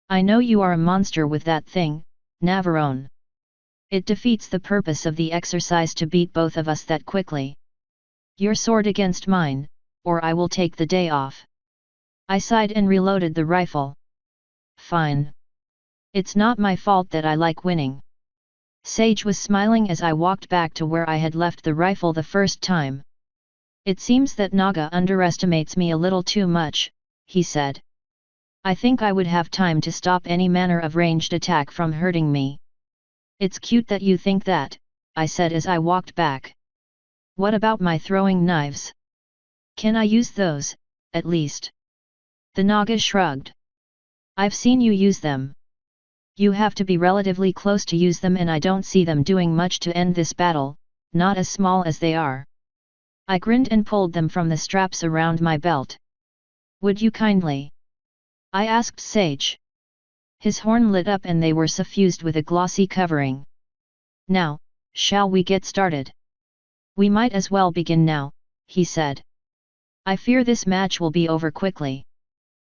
I know you are a monster with that thing, Navarone. It defeats the purpose of the exercise to beat both of us that quickly. Your sword against mine, or I will take the day off. I sighed and reloaded the rifle. Fine. It's not my fault that I like winning. Sage was smiling as I walked back to where I had left the rifle the first time. It seems that Naga underestimates me a little too much, he said. I think I would have time to stop any manner of ranged attack from hurting me. It's cute that you think that, I said as I walked back. What about my throwing knives? Can I use those, at least? The Naga shrugged. I've seen you use them. You have to be relatively close to use them, and I don't see them doing much to end this battle, not as small as they are. I grinned and pulled them from the straps around my belt. Would you kindly? I asked Sage. His horn lit up and they were suffused with a glossy covering. Now, shall we get started? We might as well begin now, he said. I fear this match will be over quickly.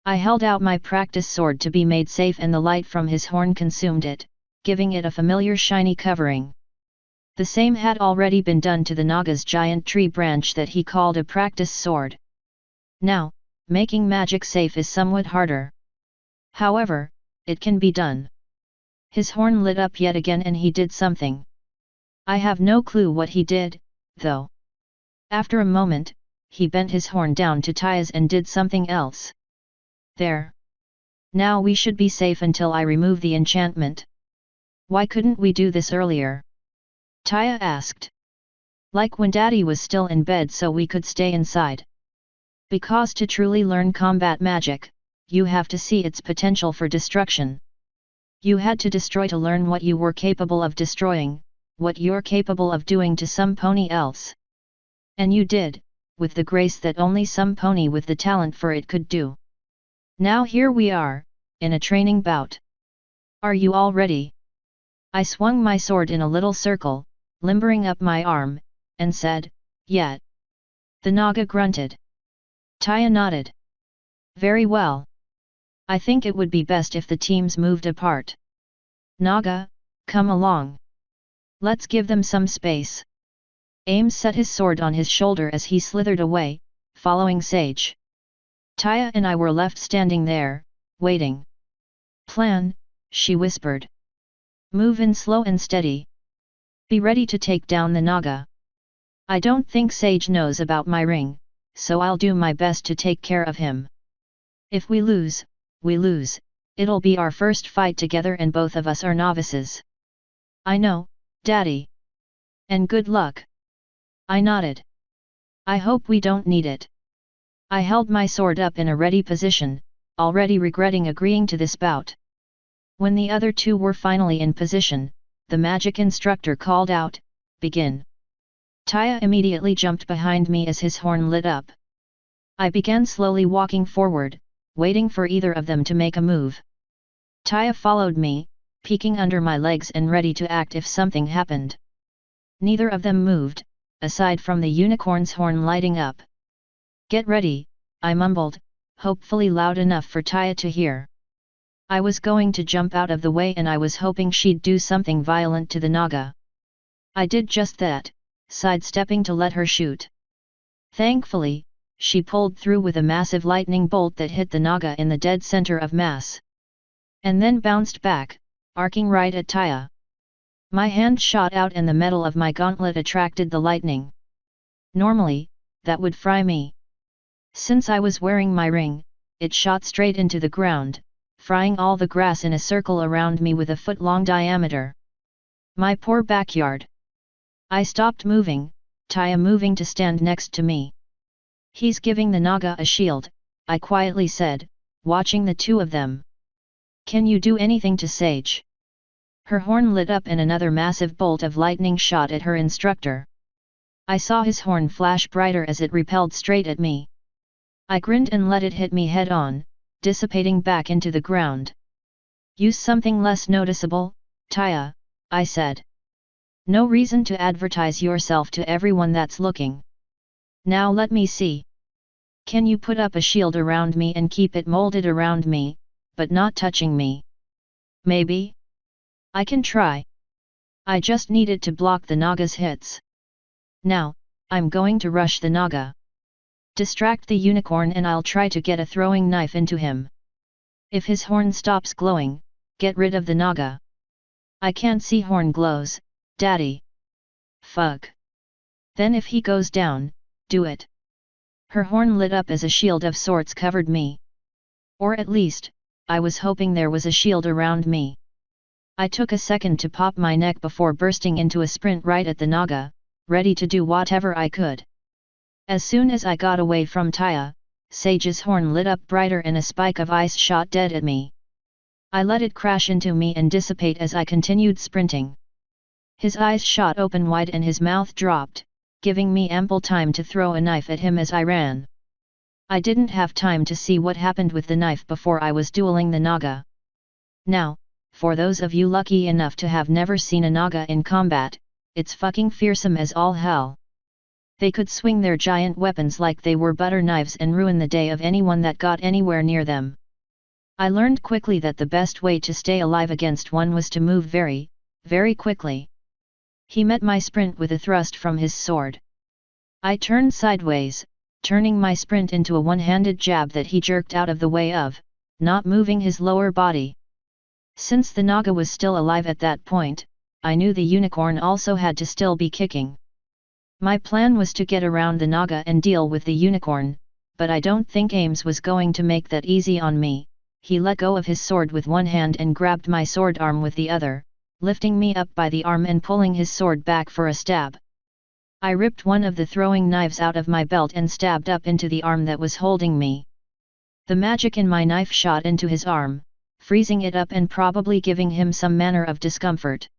I held out my practice sword to be made safe and the light from his horn consumed it, giving it a familiar shiny covering. The same had already been done to the Naga's giant tree branch that he called a practice sword. Now, making magic safe is somewhat harder. However, it can be done. His horn lit up yet again and he did something. I have no clue what he did, though. After a moment, he bent his horn down to Taya's and did something else. There. Now we should be safe until I remove the enchantment. Why couldn't we do this earlier? Taya asked. Like when Daddy was still in bed so we could stay inside. Because to truly learn combat magic, you have to see its potential for destruction. You had to destroy to learn what you were capable of destroying, what you're capable of doing to some pony else. And you did, with the grace that only some pony with the talent for it could do. Now here we are, in a training bout. Are you all ready? I swung my sword in a little circle, limbering up my arm, and said, "Yet." The Naga grunted. Taya nodded. Very well. I think it would be best if the teams moved apart. Naga, come along. Let's give them some space. Ames set his sword on his shoulder as he slithered away, following Sage. Taya and I were left standing there, waiting. Plan, she whispered. Move in slow and steady. Be ready to take down the Naga. I don't think Sage knows about my ring, so I'll do my best to take care of him. If we lose, we lose, it'll be our first fight together and both of us are novices. I know, Daddy. And good luck. I nodded. I hope we don't need it. I held my sword up in a ready position, already regretting agreeing to this bout. When the other two were finally in position, the magic instructor called out, "Begin." Taya immediately jumped behind me as his horn lit up. I began slowly walking forward, waiting for either of them to make a move. Taya followed me, peeking under my legs and ready to act if something happened. Neither of them moved, aside from the unicorn's horn lighting up. Get ready, I mumbled, hopefully loud enough for Taya to hear. I was going to jump out of the way and I was hoping she'd do something violent to the Naga. I did just that, sidestepping to let her shoot. Thankfully, she pulled through with a massive lightning bolt that hit the Naga in the dead center of mass. And then bounced back, arcing right at Taya. My hand shot out and the metal of my gauntlet attracted the lightning. Normally, that would fry me. Since I was wearing my ring, it shot straight into the ground, frying all the grass in a circle around me with a foot-long diameter. My poor backyard. I stopped moving, Taya moving to stand next to me. He's giving the Naga a shield, I quietly said, watching the two of them. Can you do anything to Sage? Her horn lit up and another massive bolt of lightning shot at her instructor. I saw his horn flash brighter as it repelled straight at me. I grinned and let it hit me head-on, dissipating back into the ground. Use something less noticeable, Taya, I said. No reason to advertise yourself to everyone that's looking. Now let me see. Can you put up a shield around me and keep it molded around me, but not touching me? Maybe? I can try. I just need it to block the Naga's hits. Now, I'm going to rush the Naga. Distract the unicorn and I'll try to get a throwing knife into him. If his horn stops glowing, get rid of the Naga. I can't see horn glows, Daddy. Fuck. Then if he goes down, do it. Her horn lit up as a shield of sorts covered me. Or at least, I was hoping there was a shield around me. I took a second to pop my neck before bursting into a sprint right at the Naga, ready to do whatever I could. As soon as I got away from Taya, Sage's horn lit up brighter and a spike of ice shot dead at me. I let it crash into me and dissipate as I continued sprinting. His eyes shot open wide and his mouth dropped, giving me ample time to throw a knife at him as I ran. I didn't have time to see what happened with the knife before I was dueling the Naga. Now, for those of you lucky enough to have never seen a Naga in combat, it's fucking fearsome as all hell. They could swing their giant weapons like they were butter knives and ruin the day of anyone that got anywhere near them. I learned quickly that the best way to stay alive against one was to move very, very quickly. He met my sprint with a thrust from his sword. I turned sideways, turning my sprint into a one-handed jab that he jerked out of the way of, not moving his lower body. Since the Naga was still alive at that point, I knew the unicorn also had to still be kicking. My plan was to get around the Naga and deal with the unicorn, but I don't think Ames was going to make that easy on me. He let go of his sword with one hand and grabbed my sword arm with the other, lifting me up by the arm and pulling his sword back for a stab. I ripped one of the throwing knives out of my belt and stabbed up into the arm that was holding me. The magic in my knife shot into his arm, freezing it up and probably giving him some manner of discomfort.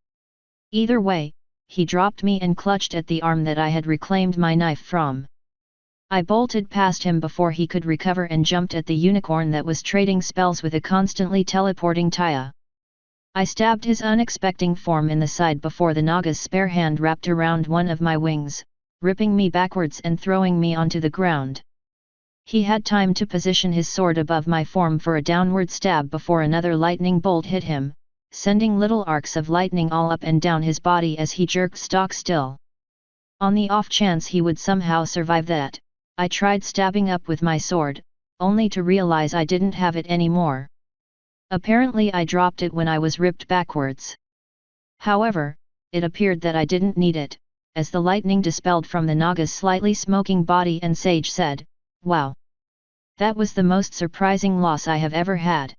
Either way, he dropped me and clutched at the arm that I had reclaimed my knife from. I bolted past him before he could recover and jumped at the unicorn that was trading spells with a constantly teleporting Taya. I stabbed his unexpected form in the side before the Naga's spare hand wrapped around one of my wings, ripping me backwards and throwing me onto the ground. He had time to position his sword above my form for a downward stab before another lightning bolt hit him, sending little arcs of lightning all up and down his body as he jerked stock still. On the off chance he would somehow survive that, I tried stabbing up with my sword, only to realize I didn't have it anymore. Apparently I dropped it when I was ripped backwards. However, it appeared that I didn't need it, as the lightning dispelled from the Naga's slightly smoking body and Sage said, "Wow! That was the most surprising loss I have ever had.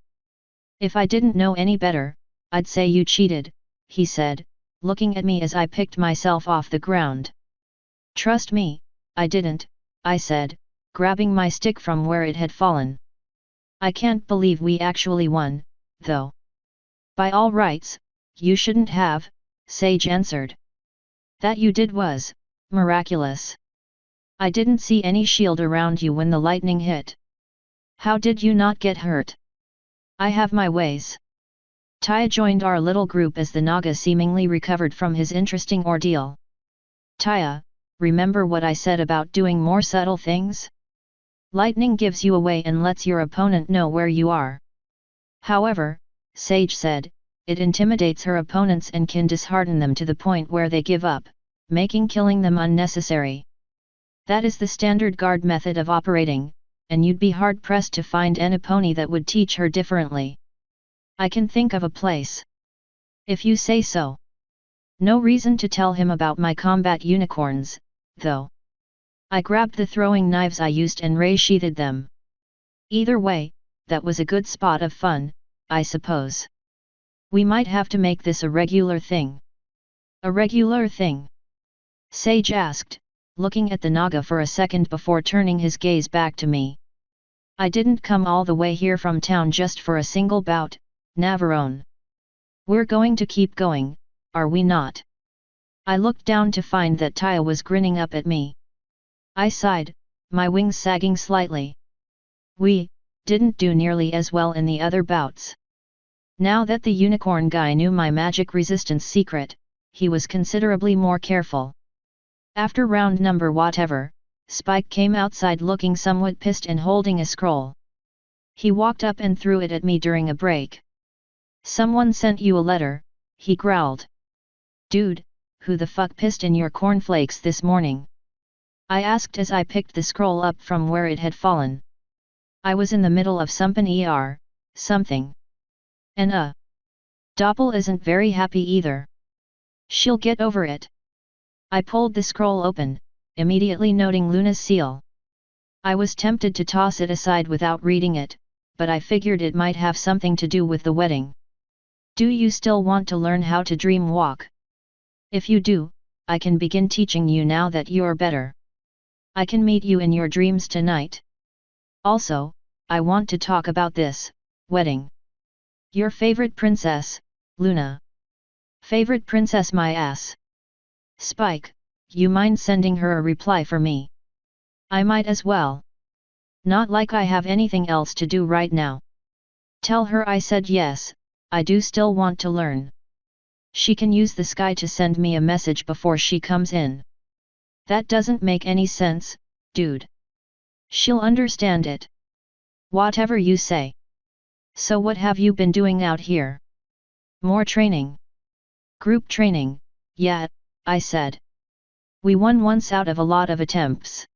If I didn't know any better, I'd say you cheated," he said, looking at me as I picked myself off the ground. "Trust me, I didn't," I said, grabbing my stick from where it had fallen. "I can't believe we actually won, though." "By all rights, you shouldn't have," Sage answered. "That you did was miraculous. I didn't see any shield around you when the lightning hit. How did you not get hurt?" "I have my ways." Taya joined our little group as the Naga seemingly recovered from his interesting ordeal. "Taya, remember what I said about doing more subtle things? Lightning gives you away and lets your opponent know where you are. However," Sage said, "it intimidates her opponents and can dishearten them to the point where they give up, making killing them unnecessary. That is the standard guard method of operating, and you'd be hard-pressed to find any pony that would teach her differently. I can think of a place. If you say so." No reason to tell him about my combat unicorns, though. I grabbed the throwing knives I used and ray-sheathed them. Either way, that was a good spot of fun, I suppose. "We might have to make this a regular thing." "A regular thing?" Sage asked, looking at the Naga for a second before turning his gaze back to me. "I didn't come all the way here from town just for a single bout, Navarone. We're going to keep going, are we not?" I looked down to find that Taya was grinning up at me. I sighed, my wings sagging slightly. "We didn't do nearly as well in the other bouts." Now that the unicorn guy knew my magic resistance secret, he was considerably more careful. After round number whatever, Spike came outside looking somewhat pissed and holding a scroll. He walked up and threw it at me during a break. "Someone sent you a letter," he growled. "Dude, who the fuck pissed in your cornflakes this morning?" I asked as I picked the scroll up from where it had fallen. I was in the middle of something. And Doppel isn't very happy either. She'll get over it. I pulled the scroll open, immediately noting Luna's seal. I was tempted to toss it aside without reading it, but I figured it might have something to do with the wedding. "Do you still want to learn how to dream walk? If you do, I can begin teaching you now that you're better. I can meet you in your dreams tonight. Also, I want to talk about this wedding. Your favorite princess, Luna. Favorite princess my ass. Spike, you mind sending her a reply for me? I might as well. Not like I have anything else to do right now. Tell her I said yes, I do still want to learn. She can use the sky to send me a message before she comes in. That doesn't make any sense, dude. She'll understand it. Whatever you say. So what have you been doing out here? More training. Group training, yeah, I said. We won once out of a lot of attempts.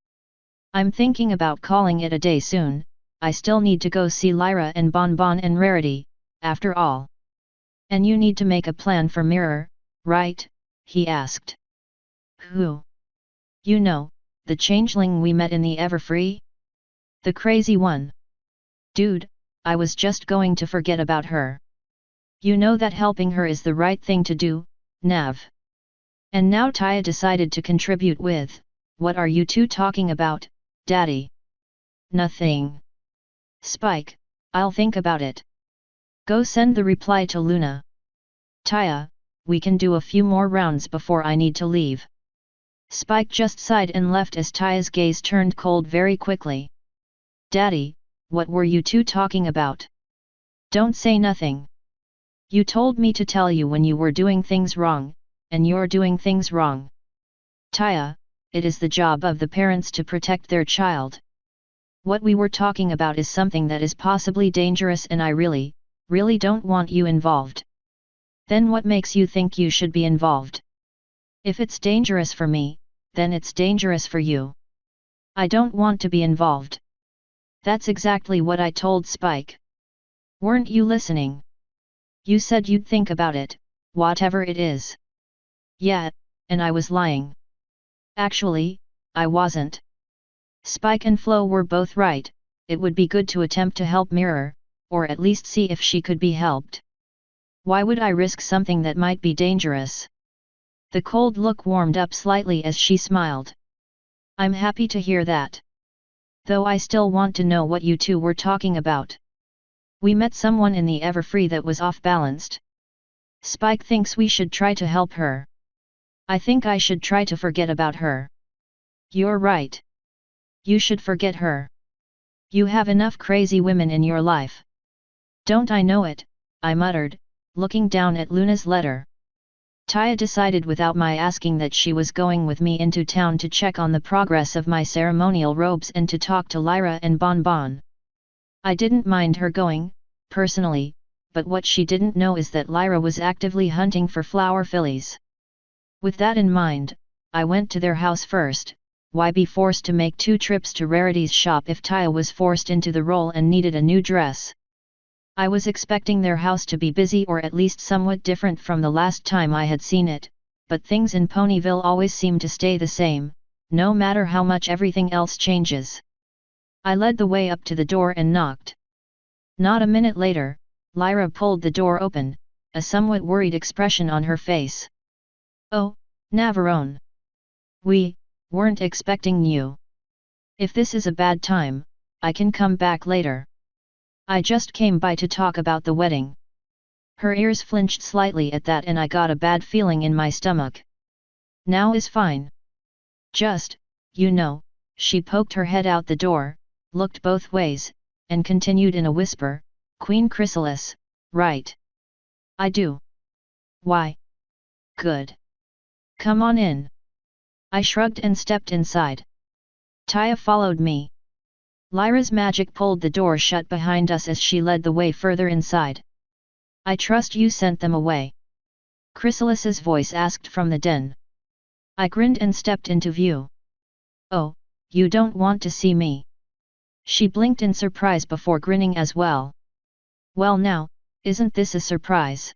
I'm thinking about calling it a day soon. I still need to go see Lyra and Bonbon and Rarity, after all. And you need to make a plan for Mirror, right? He asked. Who? You know, the changeling we met in the Everfree? The crazy one. Dude, I was just going to forget about her. You know that helping her is the right thing to do, Nav. And now Taya decided to contribute with, what are you two talking about, Daddy? Nothing. Spike, I'll think about it. Go send the reply to Luna. Taya, we can do a few more rounds before I need to leave. Spike just sighed and left as Taya's gaze turned cold very quickly. Daddy, what were you two talking about? Don't say nothing. You told me to tell you when you were doing things wrong, and you're doing things wrong. Taya, it is the job of the parents to protect their child. What we were talking about is something that is possibly dangerous and I really don't want you involved. Then what makes you think you should be involved? If it's dangerous for me, then it's dangerous for you. I don't want to be involved. That's exactly what I told Spike. Weren't you listening? You said you'd think about it, whatever it is. Yeah, and I was lying. Actually, I wasn't. Spike and Flo were both right, it would be good to attempt to help Mirror, or at least see if she could be helped. Why would I risk something that might be dangerous? The cold look warmed up slightly as she smiled. I'm happy to hear that. Though I still want to know what you two were talking about. We met someone in the Everfree that was off-balanced. Spike thinks we should try to help her. I think I should try to forget about her. You're right. You should forget her. You have enough crazy women in your life. Don't I know it, I muttered, looking down at Luna's letter. Taya decided without my asking that she was going with me into town to check on the progress of my ceremonial robes and to talk to Lyra and Bonbon. I didn't mind her going, personally, but what she didn't know is that Lyra was actively hunting for flower fillies. With that in mind, I went to their house first. Why be forced to make 2 trips to Rarity's shop if Taya was forced into the role and needed a new dress? I was expecting their house to be busy or at least somewhat different from the last time I had seen it, but things in Ponyville always seem to stay the same, no matter how much everything else changes. I led the way up to the door and knocked. Not a minute later, Lyra pulled the door open, a somewhat worried expression on her face. Oh, Navarone. We weren't expecting you. If this is a bad time, I can come back later. I just came by to talk about the wedding. Her ears flinched slightly at that and I got a bad feeling in my stomach. Now is fine. Just, you know, she poked her head out the door, looked both ways, and continued in a whisper, Queen Chrysalis, right? I do. Why? Good. Come on in. I shrugged and stepped inside. Taya followed me. Lyra's magic pulled the door shut behind us as she led the way further inside. I trust you sent them away. Chrysalis's voice asked from the den. I grinned and stepped into view. Oh, you don't want to see me? She blinked in surprise before grinning as well. Well now, isn't this a surprise?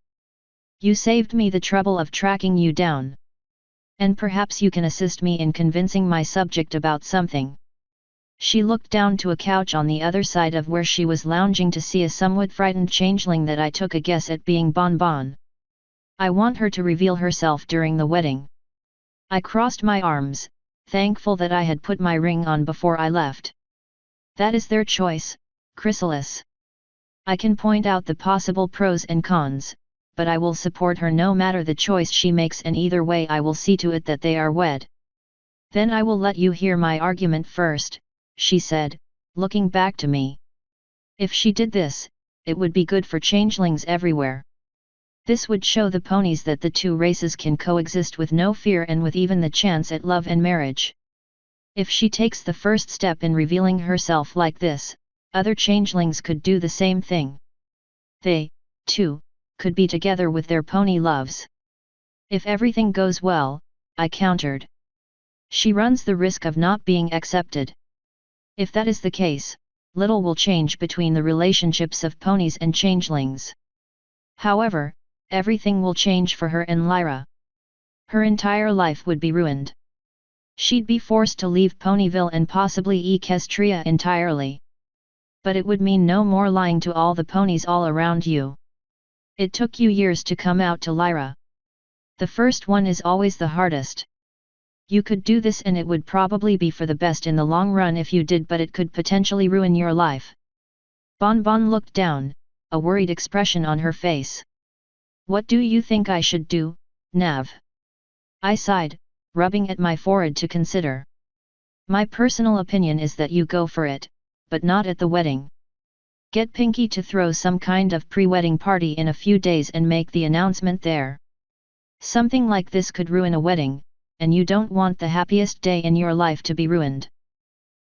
You saved me the trouble of tracking you down. And perhaps you can assist me in convincing my subject about something. She looked down to a couch on the other side of where she was lounging to see a somewhat frightened changeling that I took a guess at being Bonbon. I want her to reveal herself during the wedding. I crossed my arms, thankful that I had put my ring on before I left. That is their choice, Chrysalis. I can point out the possible pros and cons, but I will support her no matter the choice she makes, and either way I will see to it that they are wed. Then I will let you hear my argument first, she said, looking back to me. If she did this, it would be good for changelings everywhere. This would show the ponies that the two races can coexist with no fear and with even the chance at love and marriage. If she takes the first step in revealing herself like this, other changelings could do the same thing. They, too, could be together with their pony loves. If everything goes well, I countered, she runs the risk of not being accepted. If that is the case, little will change between the relationships of ponies and changelings. However, everything will change for her and Lyra. Her entire life would be ruined. She'd be forced to leave Ponyville and possibly Equestria entirely. But it would mean no more lying to all the ponies all around you. It took you years to come out to Lyra. The first one is always the hardest. You could do this and it would probably be for the best in the long run if you did, but it could potentially ruin your life. Bon Bon looked down, a worried expression on her face. What do you think I should do, Nav? I sighed, rubbing at my forehead to consider. My personal opinion is that you go for it, but not at the wedding. Get Pinky to throw some kind of pre-wedding party in a few days and make the announcement there. Something like this could ruin a wedding, and you don't want the happiest day in your life to be ruined.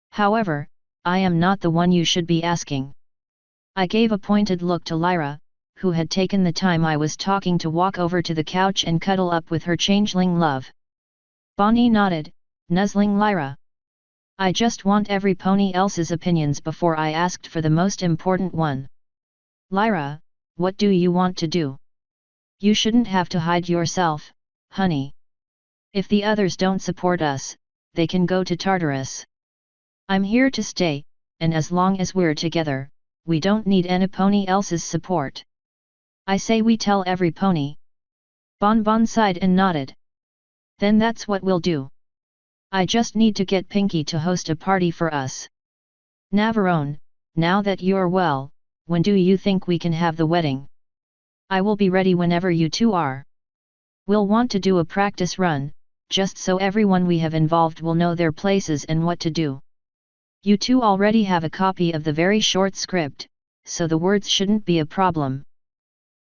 However, I am not the one you should be asking. I gave a pointed look to Lyra, who had taken the time I was talking to walk over to the couch and cuddle up with her changeling love. Bonnie nodded, nuzzling Lyra. I just want every pony else's opinions before I asked for the most important one. Lyra, what do you want to do? You shouldn't have to hide yourself, honey. If the others don't support us, they can go to Tartarus. I'm here to stay, and as long as we're together, we don't need any pony else's support. I say we tell every pony. Bon Bon sighed and nodded. Then that's what we'll do. I just need to get Pinky to host a party for us. Navarone, now that you're well, when do you think we can have the wedding? I will be ready whenever you two are. We'll want to do a practice run, just so everyone we have involved will know their places and what to do. You two already have a copy of the very short script, so the words shouldn't be a problem.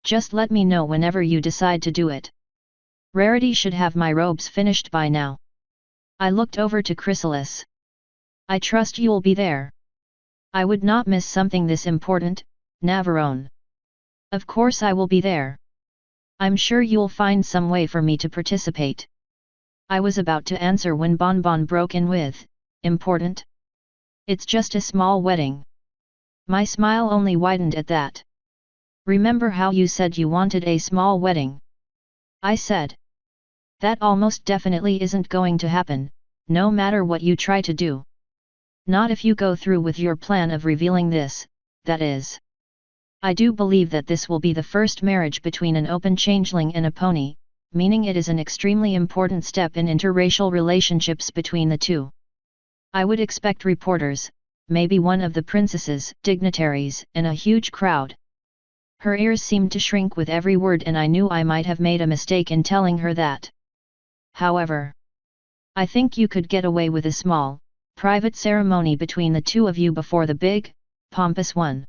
Just let me know whenever you decide to do it. Rarity should have my robes finished by now. I looked over to Chrysalis. I trust you'll be there. I would not miss something this important, Navarone. Of course I will be there. I'm sure you'll find some way for me to participate. I was about to answer when Bon Bon broke in with, important? It's just a small wedding. My smile only widened at that. Remember how you said you wanted a small wedding? I said. That almost definitely isn't going to happen, no matter what you try to do. Not if you go through with your plan of revealing this, that is. I do believe that this will be the first marriage between an open changeling and a pony, meaning it is an extremely important step in interracial relationships between the two. I would expect reporters, maybe one of the princesses, dignitaries, and a huge crowd. Her ears seemed to shrink with every word, and I knew I might have made a mistake in telling her that. However, I think you could get away with a small, private ceremony between the two of you before the big, pompous one.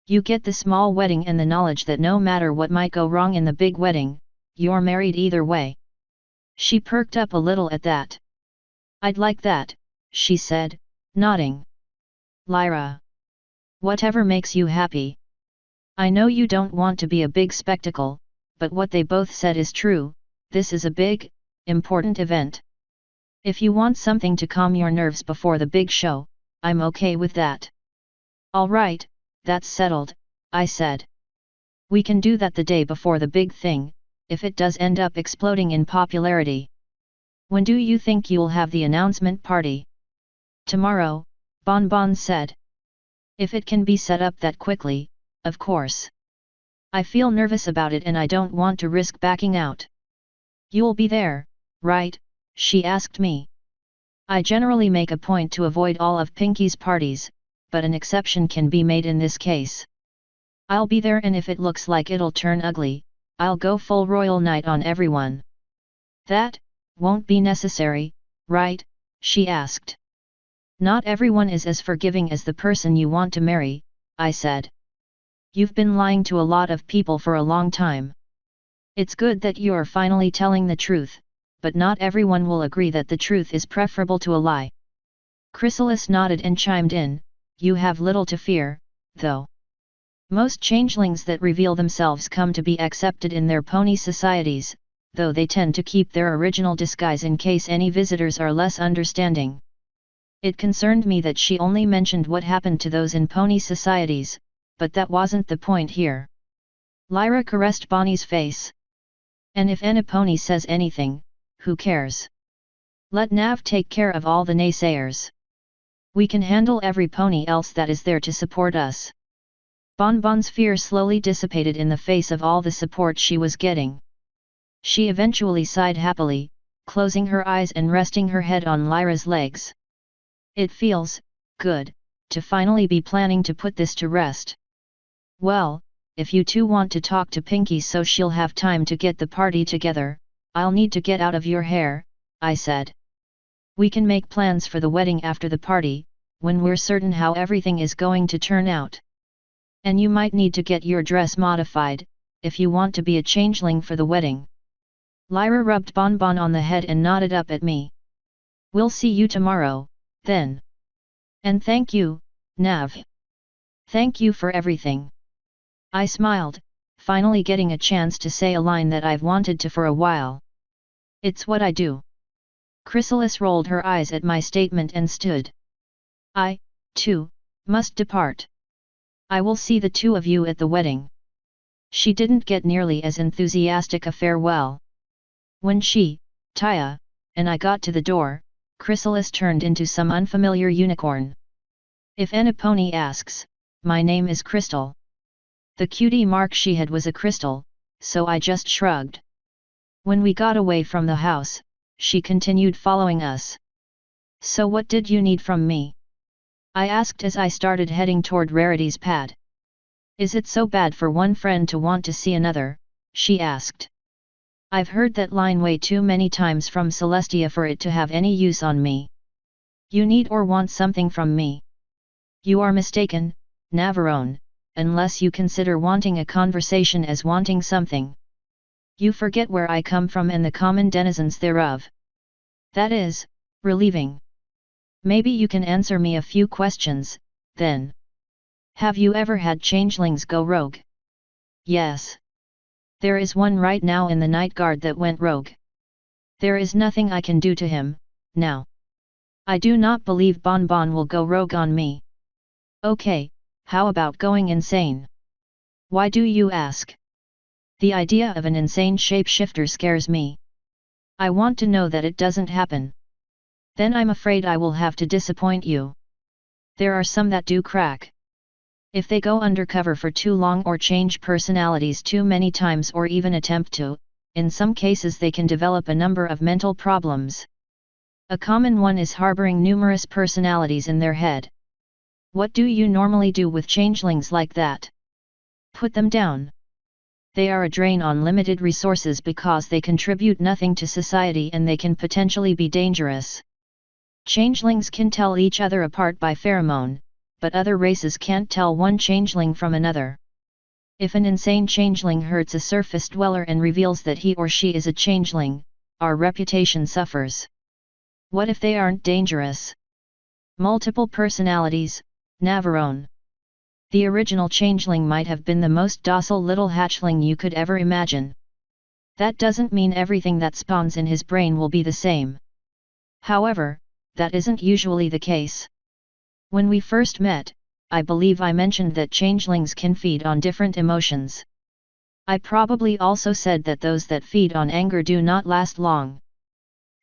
You get the small wedding and the knowledge that no matter what might go wrong in the big wedding, you're married either way. She perked up a little at that. I'd like that, she said, nodding. Lyra. Whatever makes you happy. I know you don't want to be a big spectacle, but what they both said is true, this is a big, important event. If you want something to calm your nerves before the big show, I'm okay with that. All right, that's settled, I said. We can do that the day before the big thing, if it does end up exploding in popularity. When do you think you'll have the announcement party? Tomorrow, Bon Bon said. If it can be set up that quickly, of course. I feel nervous about it and I don't want to risk backing out. You'll be there, right? She asked me. I generally make a point to avoid all of Pinky's parties, but an exception can be made in this case. I'll be there, and if it looks like it'll turn ugly, I'll go full royal knight on everyone. That won't be necessary, right? She asked. Not everyone is as forgiving as the person you want to marry, I said. You've been lying to a lot of people for a long time. It's good that you're finally telling the truth, but not everyone will agree that the truth is preferable to a lie. Chrysalis nodded and chimed in, you have little to fear, though. Most changelings that reveal themselves come to be accepted in their pony societies, though they tend to keep their original disguise in case any visitors are less understanding. It concerned me that she only mentioned what happened to those in pony societies, but that wasn't the point here. Lyra caressed Bonnie's face. And if any pony says anything, who cares? Let Nav take care of all the naysayers. We can handle every pony else that is there to support us. Bonbon's fear slowly dissipated in the face of all the support she was getting. She eventually sighed happily, closing her eyes and resting her head on Lyra's legs. It feels good to finally be planning to put this to rest. Well, if you two want to talk to Pinky so she'll have time to get the party together, I'll need to get out of your hair, I said. We can make plans for the wedding after the party, when we're certain how everything is going to turn out. And you might need to get your dress modified, if you want to be a changeling for the wedding. Lyra rubbed Bonbon on the head and nodded up at me. We'll see you tomorrow, then. And thank you, Nav. Thank you for everything. I smiled, finally getting a chance to say a line that I've wanted to for a while. It's what I do. Chrysalis rolled her eyes at my statement and stood. I, too, must depart. I will see the two of you at the wedding. She didn't get nearly as enthusiastic a farewell. When she, Taya, and I got to the door, Chrysalis turned into some unfamiliar unicorn. If any pony asks, my name is Crystal. The cutie mark she had was a crystal, so I just shrugged. When we got away from the house, she continued following us. So what did you need from me? I asked as I started heading toward Rarity's pad. Is it so bad for one friend to want to see another? She asked. I've heard that line way too many times from Celestia for it to have any use on me. You need or want something from me. You are mistaken, Navarone, unless you consider wanting a conversation as wanting something. You forget where I come from and the common denizens thereof. That is, relieving. Maybe you can answer me a few questions, then. Have you ever had changelings go rogue? Yes. There is one right now in the night guard that went rogue. There is nothing I can do to him, now. I do not believe Bonbon will go rogue on me. Okay, how about going insane? Why do you ask? The idea of an insane shapeshifter scares me. I want to know that it doesn't happen. Then I'm afraid I will have to disappoint you. There are some that do crack. If they go undercover for too long or change personalities too many times or even attempt to, in some cases they can develop a number of mental problems. A common one is harboring numerous personalities in their head. What do you normally do with changelings like that? Put them down. They are a drain on limited resources because they contribute nothing to society and they can potentially be dangerous. Changelings can tell each other apart by pheromone, but other races can't tell one changeling from another. If an insane changeling hurts a surface dweller and reveals that he or she is a changeling, our reputation suffers. What if they aren't dangerous? Multiple personalities, Navarone. The original changeling might have been the most docile little hatchling you could ever imagine. That doesn't mean everything that spawns in his brain will be the same. However, that isn't usually the case. When we first met, I believe I mentioned that changelings can feed on different emotions. I probably also said that those that feed on anger do not last long.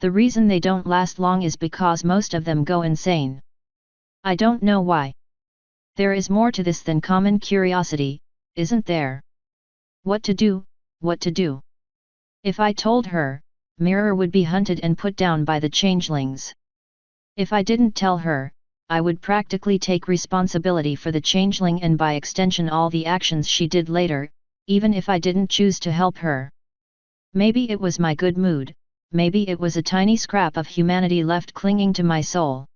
The reason they don't last long is because most of them go insane. I don't know why. There is more to this than common curiosity, isn't there? What to do, what to do? If I told her, Mirror would be hunted and put down by the changelings. If I didn't tell her, I would practically take responsibility for the changeling and by extension all the actions she did later, even if I didn't choose to help her. Maybe it was my good mood, maybe it was a tiny scrap of humanity left clinging to my soul.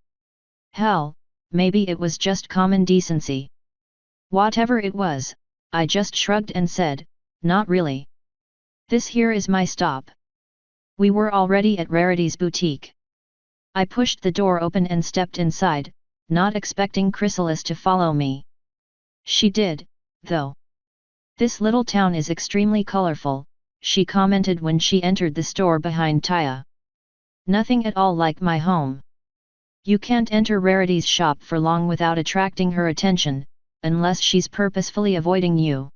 Hell, maybe it was just common decency. Whatever it was, I just shrugged and said, not really. This here is my stop. We were already at Rarity's boutique. I pushed the door open and stepped inside, not expecting Chrysalis to follow me. She did, though. This little town is extremely colorful, she commented when she entered the store behind Taya. Nothing at all like my home. You can't enter Rarity's shop for long without attracting her attention, unless she's purposefully avoiding you.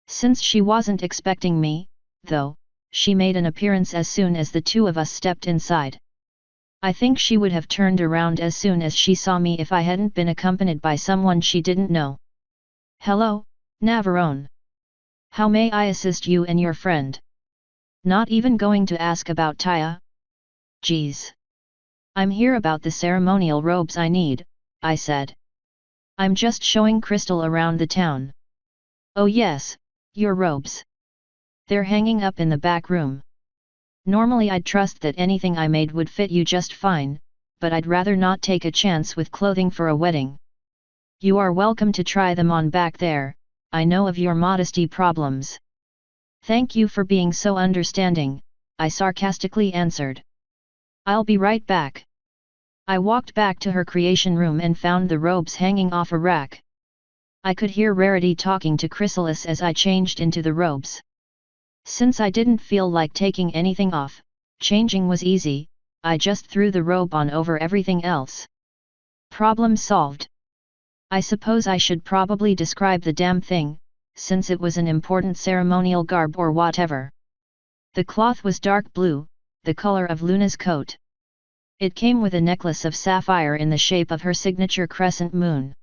Since she wasn't expecting me, though, she made an appearance as soon as the two of us stepped inside. I think she would have turned around as soon as she saw me if I hadn't been accompanied by someone she didn't know. Hello, Navarone. How may I assist you and your friend? Not even going to ask about Taya? Geez. I'm here about the ceremonial robes I need, I said. I'm just showing Crystal around the town. Oh yes, your robes. They're hanging up in the back room. Normally I'd trust that anything I made would fit you just fine, but I'd rather not take a chance with clothing for a wedding. You are welcome to try them on back there, I know of your modesty problems. Thank you for being so understanding, I sarcastically answered. I'll be right back. I walked back to her creation room and found the robes hanging off a rack. I could hear Rarity talking to Chrysalis as I changed into the robes. Since I didn't feel like taking anything off, changing was easy, I just threw the robe on over everything else. Problem solved. I suppose I should probably describe the damn thing, since it was an important ceremonial garb or whatever. The cloth was dark blue, the color of Luna's coat. It came with a necklace of sapphire in the shape of her signature crescent moon.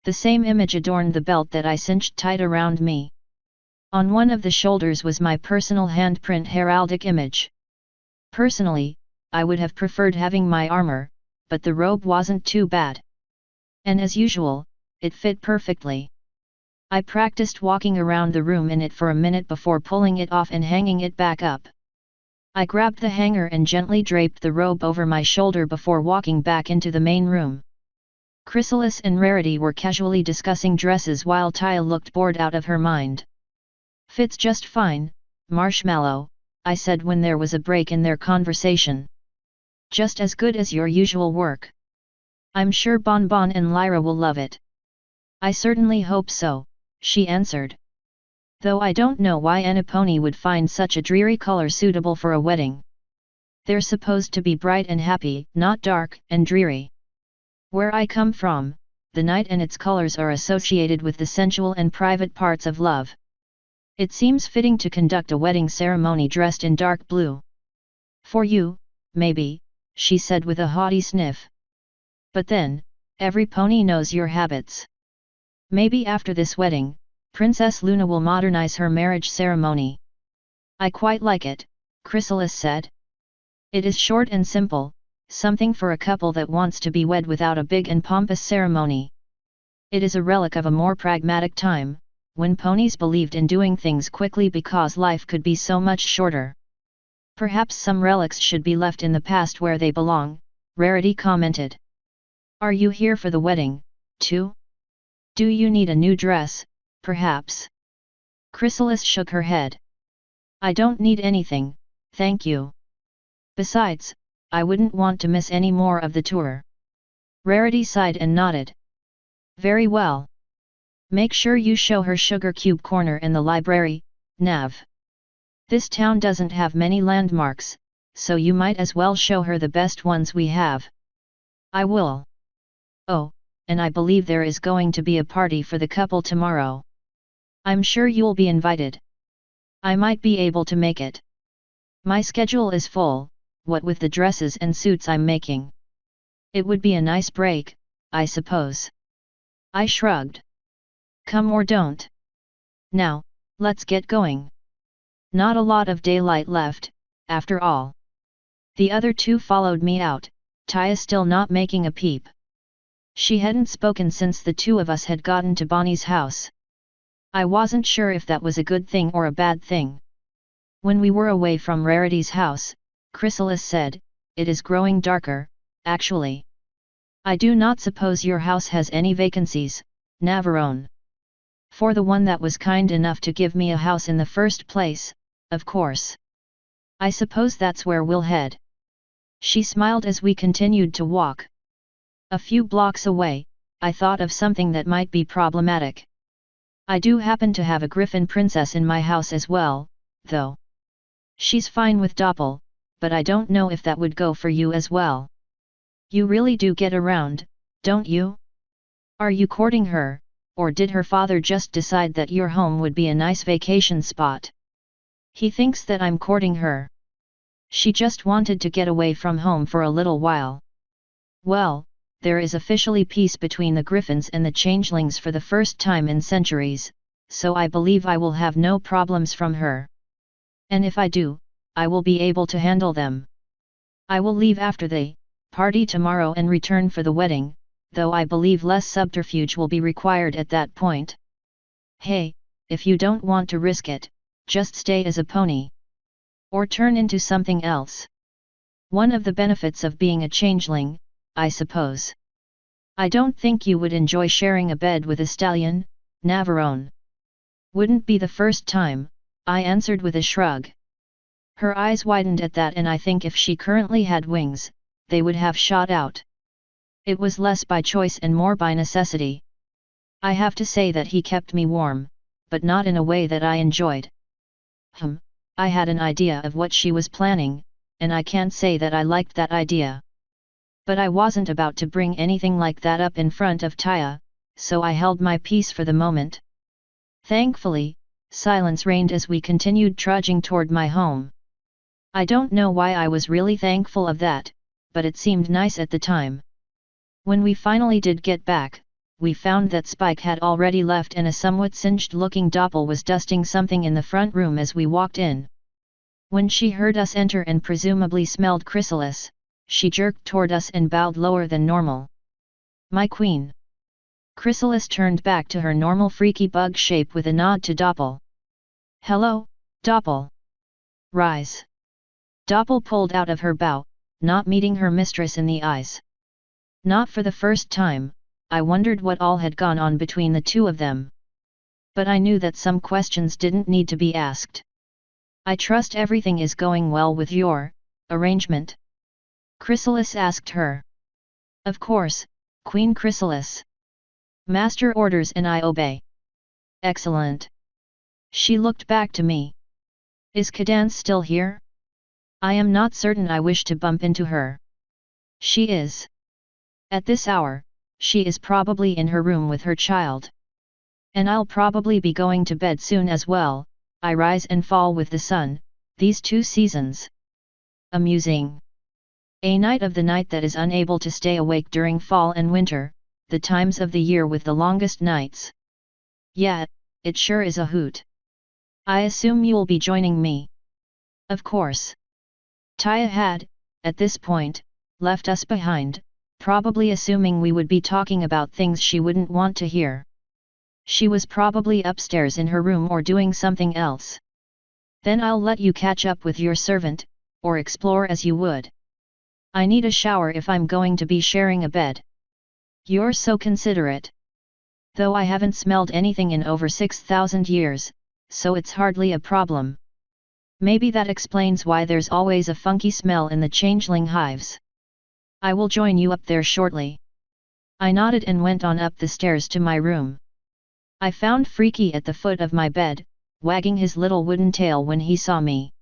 The same image adorned the belt that I cinched tight around me. On one of the shoulders was my personal handprint heraldic image. Personally, I would have preferred having my armor, but the robe wasn't too bad. And as usual, it fit perfectly. I practiced walking around the room in it for a minute before pulling it off and hanging it back up. I grabbed the hanger and gently draped the robe over my shoulder before walking back into the main room. Chrysalis and Rarity were casually discussing dresses while Taya looked bored out of her mind. Fits just fine, Marshmallow, I said when there was a break in their conversation. Just as good as your usual work. I'm sure Bonbon and Lyra will love it. I certainly hope so, she answered. Though I don't know why Aniponi would find such a dreary color suitable for a wedding. They're supposed to be bright and happy, not dark and dreary. Where I come from, the night and its colors are associated with the sensual and private parts of love. It seems fitting to conduct a wedding ceremony dressed in dark blue. For you, maybe, she said with a haughty sniff. But then, every pony knows your habits. Maybe after this wedding, Princess Luna will modernize her marriage ceremony. I quite like it, Chrysalis said. It is short and simple, something for a couple that wants to be wed without a big and pompous ceremony. It is a relic of a more pragmatic time, when ponies believed in doing things quickly because life could be so much shorter. Perhaps some relics should be left in the past where they belong, Rarity commented. Are you here for the wedding, too? Do you need a new dress, perhaps? Chrysalis shook her head. I don't need anything, thank you. Besides, I wouldn't want to miss any more of the tour. Rarity sighed and nodded. Very well. Make sure you show her Sugar Cube Corner in the library, Nav. This town doesn't have many landmarks, so you might as well show her the best ones we have. I will. Oh, and I believe there is going to be a party for the couple tomorrow. I'm sure you'll be invited. I might be able to make it. My schedule is full, what with the dresses and suits I'm making. It would be a nice break, I suppose. I shrugged. Come or don't. Now, let's get going. Not a lot of daylight left, after all. The other two followed me out, Taya still not making a peep. She hadn't spoken since the two of us had gotten to Bonnie's house. I wasn't sure if that was a good thing or a bad thing. When we were away from Rarity's house, Chrysalis said, "It is growing darker, actually. I do not suppose your house has any vacancies, Navarone. For the one that was kind enough to give me a house in the first place, of course. I suppose that's where we'll head." She smiled as we continued to walk. A few blocks away, I thought of something that might be problematic. I do happen to have a griffin princess in my house as well, though. She's fine with Doppel, but I don't know if that would go for you as well. You really do get around, don't you? Are you courting her, or did her father just decide that your home would be a nice vacation spot? He thinks that I'm courting her. She just wanted to get away from home for a little while. Well, there is officially peace between the Griffins and the Changelings for the first time in centuries, so I believe I will have no problems from her. And if I do, I will be able to handle them. I will leave after the party tomorrow and return for the wedding, though I believe less subterfuge will be required at that point. Hey, if you don't want to risk it, just stay as a pony. Or turn into something else. One of the benefits of being a changeling, I suppose. I don't think you would enjoy sharing a bed with a stallion, Navarone. Wouldn't be the first time, I answered with a shrug. Her eyes widened at that, and I think if she currently had wings, they would have shot out. It was less by choice and more by necessity. I have to say that he kept me warm, but not in a way that I enjoyed. I had an idea of what she was planning, and I can't say that I liked that idea. But I wasn't about to bring anything like that up in front of Taya, so I held my peace for the moment. Thankfully, silence reigned as we continued trudging toward my home. I don't know why I was really thankful of that, but it seemed nice at the time. When we finally did get back, we found that Spike had already left and a somewhat singed-looking Doppel was dusting something in the front room as we walked in. When she heard us enter and presumably smelled Chrysalis, she jerked toward us and bowed lower than normal. "My queen." Chrysalis turned back to her normal freaky bug shape with a nod to Doppel. "Hello, Doppel. Rise." Doppel pulled out of her bow, not meeting her mistress in the eyes. Not for the first time, I wondered what all had gone on between the two of them. But I knew that some questions didn't need to be asked. "I trust everything is going well with your arrangement?" Chrysalis asked her. "Of course, Queen Chrysalis. Master orders and I obey." "Excellent." She looked back to me. "Is Cadance still here?" "I am not certain. I wish to bump into her." "She is. At this hour, she is probably in her room with her child. And I'll probably be going to bed soon as well. I rise and fall with the sun, these 2 seasons. Amusing. A night of the night that is unable to stay awake during fall and winter, the times of the year with the longest nights. Yeah, it sure is a hoot. I assume you'll be joining me." Of course. Taya had, at this point, left us behind, probably assuming we would be talking about things she wouldn't want to hear. She was probably upstairs in her room or doing something else. "Then I'll let you catch up with your servant, or explore as you would. I need a shower if I'm going to be sharing a bed." "You're so considerate. Though I haven't smelled anything in over 6,000 years, so it's hardly a problem. Maybe that explains why there's always a funky smell in the changeling hives. I will join you up there shortly." I nodded and went on up the stairs to my room. I found Freaky at the foot of my bed, wagging his little wooden tail when he saw me.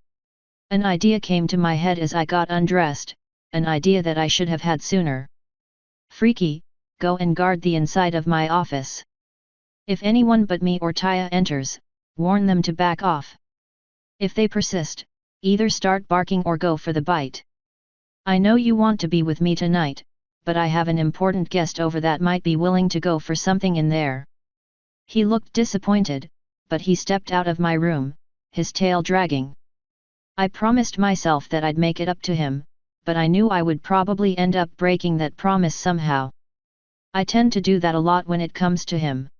An idea came to my head as I got undressed, an idea that I should have had sooner. "Freaky, go and guard the inside of my office. If anyone but me or Taya enters, warn them to back off. If they persist, either start barking or go for the bite. I know you want to be with me tonight, but I have an important guest over that might be willing to go for something in there." He looked disappointed, but he stepped out of my room, his tail dragging. I promised myself that I'd make it up to him, but I knew I would probably end up breaking that promise somehow. I tend to do that a lot when it comes to him.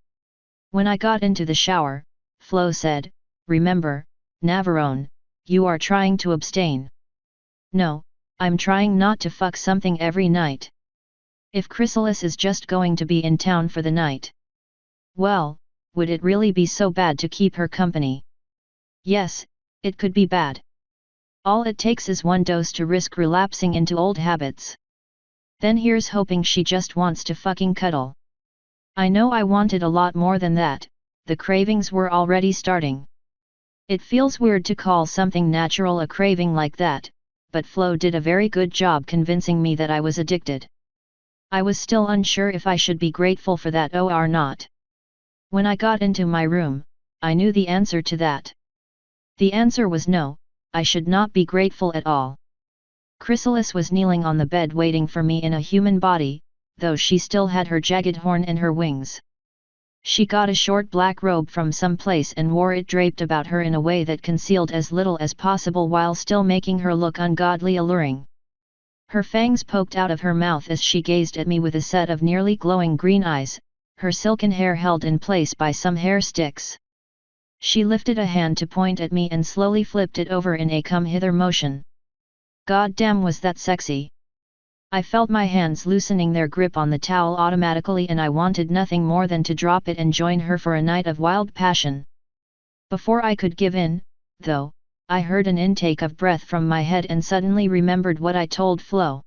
When I got into the shower, Flo said, "Remember, Navarone, you are trying to abstain." "No, I'm trying not to fuck something every night. If Chrysalis is just going to be in town for the night. Well, would it really be so bad to keep her company?" "Yes, it could be bad. All it takes is one dose to risk relapsing into old habits. Then here's hoping she just wants to fucking cuddle." I know I wanted a lot more than that, the cravings were already starting. It feels weird to call something natural a craving like that, but Flo did a very good job convincing me that I was addicted. I was still unsure if I should be grateful for that or not. When I got into my room, I knew the answer to that. The answer was no, I should not be grateful at all. Chrysalis was kneeling on the bed waiting for me in a human body, though she still had her jagged horn and her wings. She got a short black robe from some place and wore it draped about her in a way that concealed as little as possible while still making her look ungodly alluring. Her fangs poked out of her mouth as she gazed at me with a set of nearly glowing green eyes, her silken hair held in place by some hair sticks. She lifted a hand to point at me and slowly flipped it over in a come-hither motion. God damn, was that sexy! I felt my hands loosening their grip on the towel automatically, and I wanted nothing more than to drop it and join her for a night of wild passion. Before I could give in, though, I heard an intake of breath from my head and suddenly remembered what I told Flo.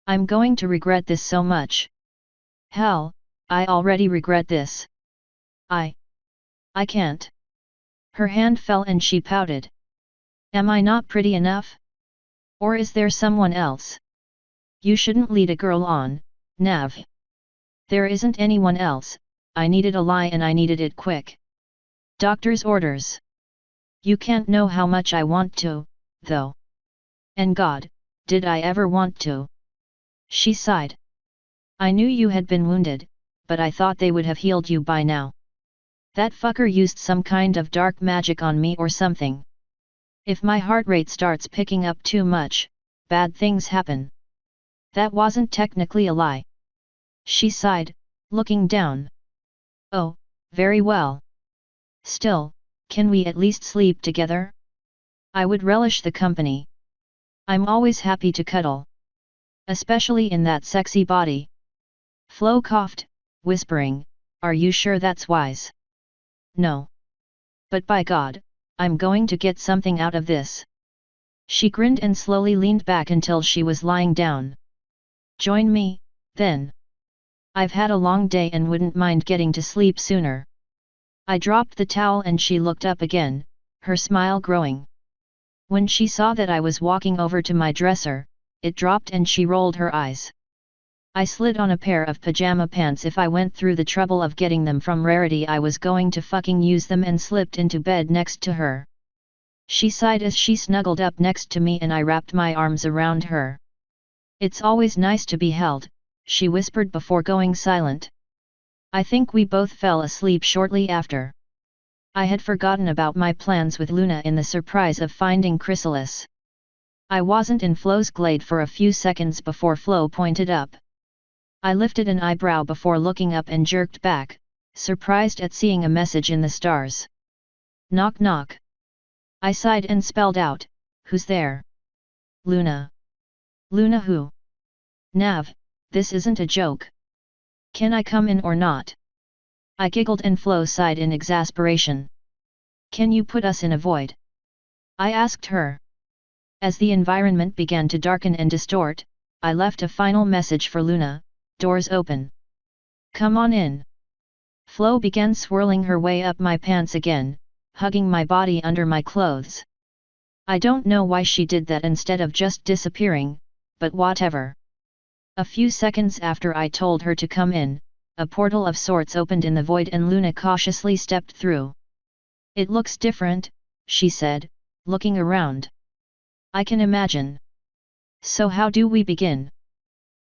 I'm going to regret this so much. Hell, I already regret this. I can't. Her hand fell and she pouted. Am I not pretty enough? Or is there someone else? You shouldn't lead a girl on, Nav. There isn't anyone else. I needed a lie and I needed it quick. Doctor's orders. You can't know how much I want to, though. And God, did I ever want to? She sighed. I knew you had been wounded, but I thought they would have healed you by now. That fucker used some kind of dark magic on me or something. If my heart rate starts picking up too much, bad things happen. That wasn't technically a lie. She sighed, looking down. Oh, very well. Still, can we at least sleep together? I would relish the company. I'm always happy to cuddle. Especially in that sexy body. Flo coughed, whispering, "Are you sure that's wise?" No. But by God, I'm going to get something out of this. She grinned and slowly leaned back until she was lying down. Join me, then. I've had a long day and wouldn't mind getting to sleep sooner. I dropped the towel and she looked up again, her smile growing. When she saw that I was walking over to my dresser, it dropped and she rolled her eyes. I slid on a pair of pajama pants. If I went through the trouble of getting them from Rarity, I was going to fucking use them, and slipped into bed next to her. She sighed as she snuggled up next to me and I wrapped my arms around her. It's always nice to be held, she whispered before going silent. I think we both fell asleep shortly after. I had forgotten about my plans with Luna in the surprise of finding Chrysalis. I wasn't in Flo's glade for a few seconds before Flo pointed up. I lifted an eyebrow before looking up and jerked back, surprised at seeing a message in the stars. Knock knock. I sighed and spelled out, "Who's there?" Luna. Luna who? Nav, this isn't a joke. Can I come in or not? I giggled and Flo sighed in exasperation. Can you put us in a void? I asked her. As the environment began to darken and distort, I left a final message for Luna, "Doors open. Come on in." Flo began swirling her way up my pants again, hugging my body under my clothes. I don't know why she did that instead of just disappearing, but whatever. A few seconds after I told her to come in, a portal of sorts opened in the void and Luna cautiously stepped through. It looks different, she said, looking around. I can imagine. So how do we begin?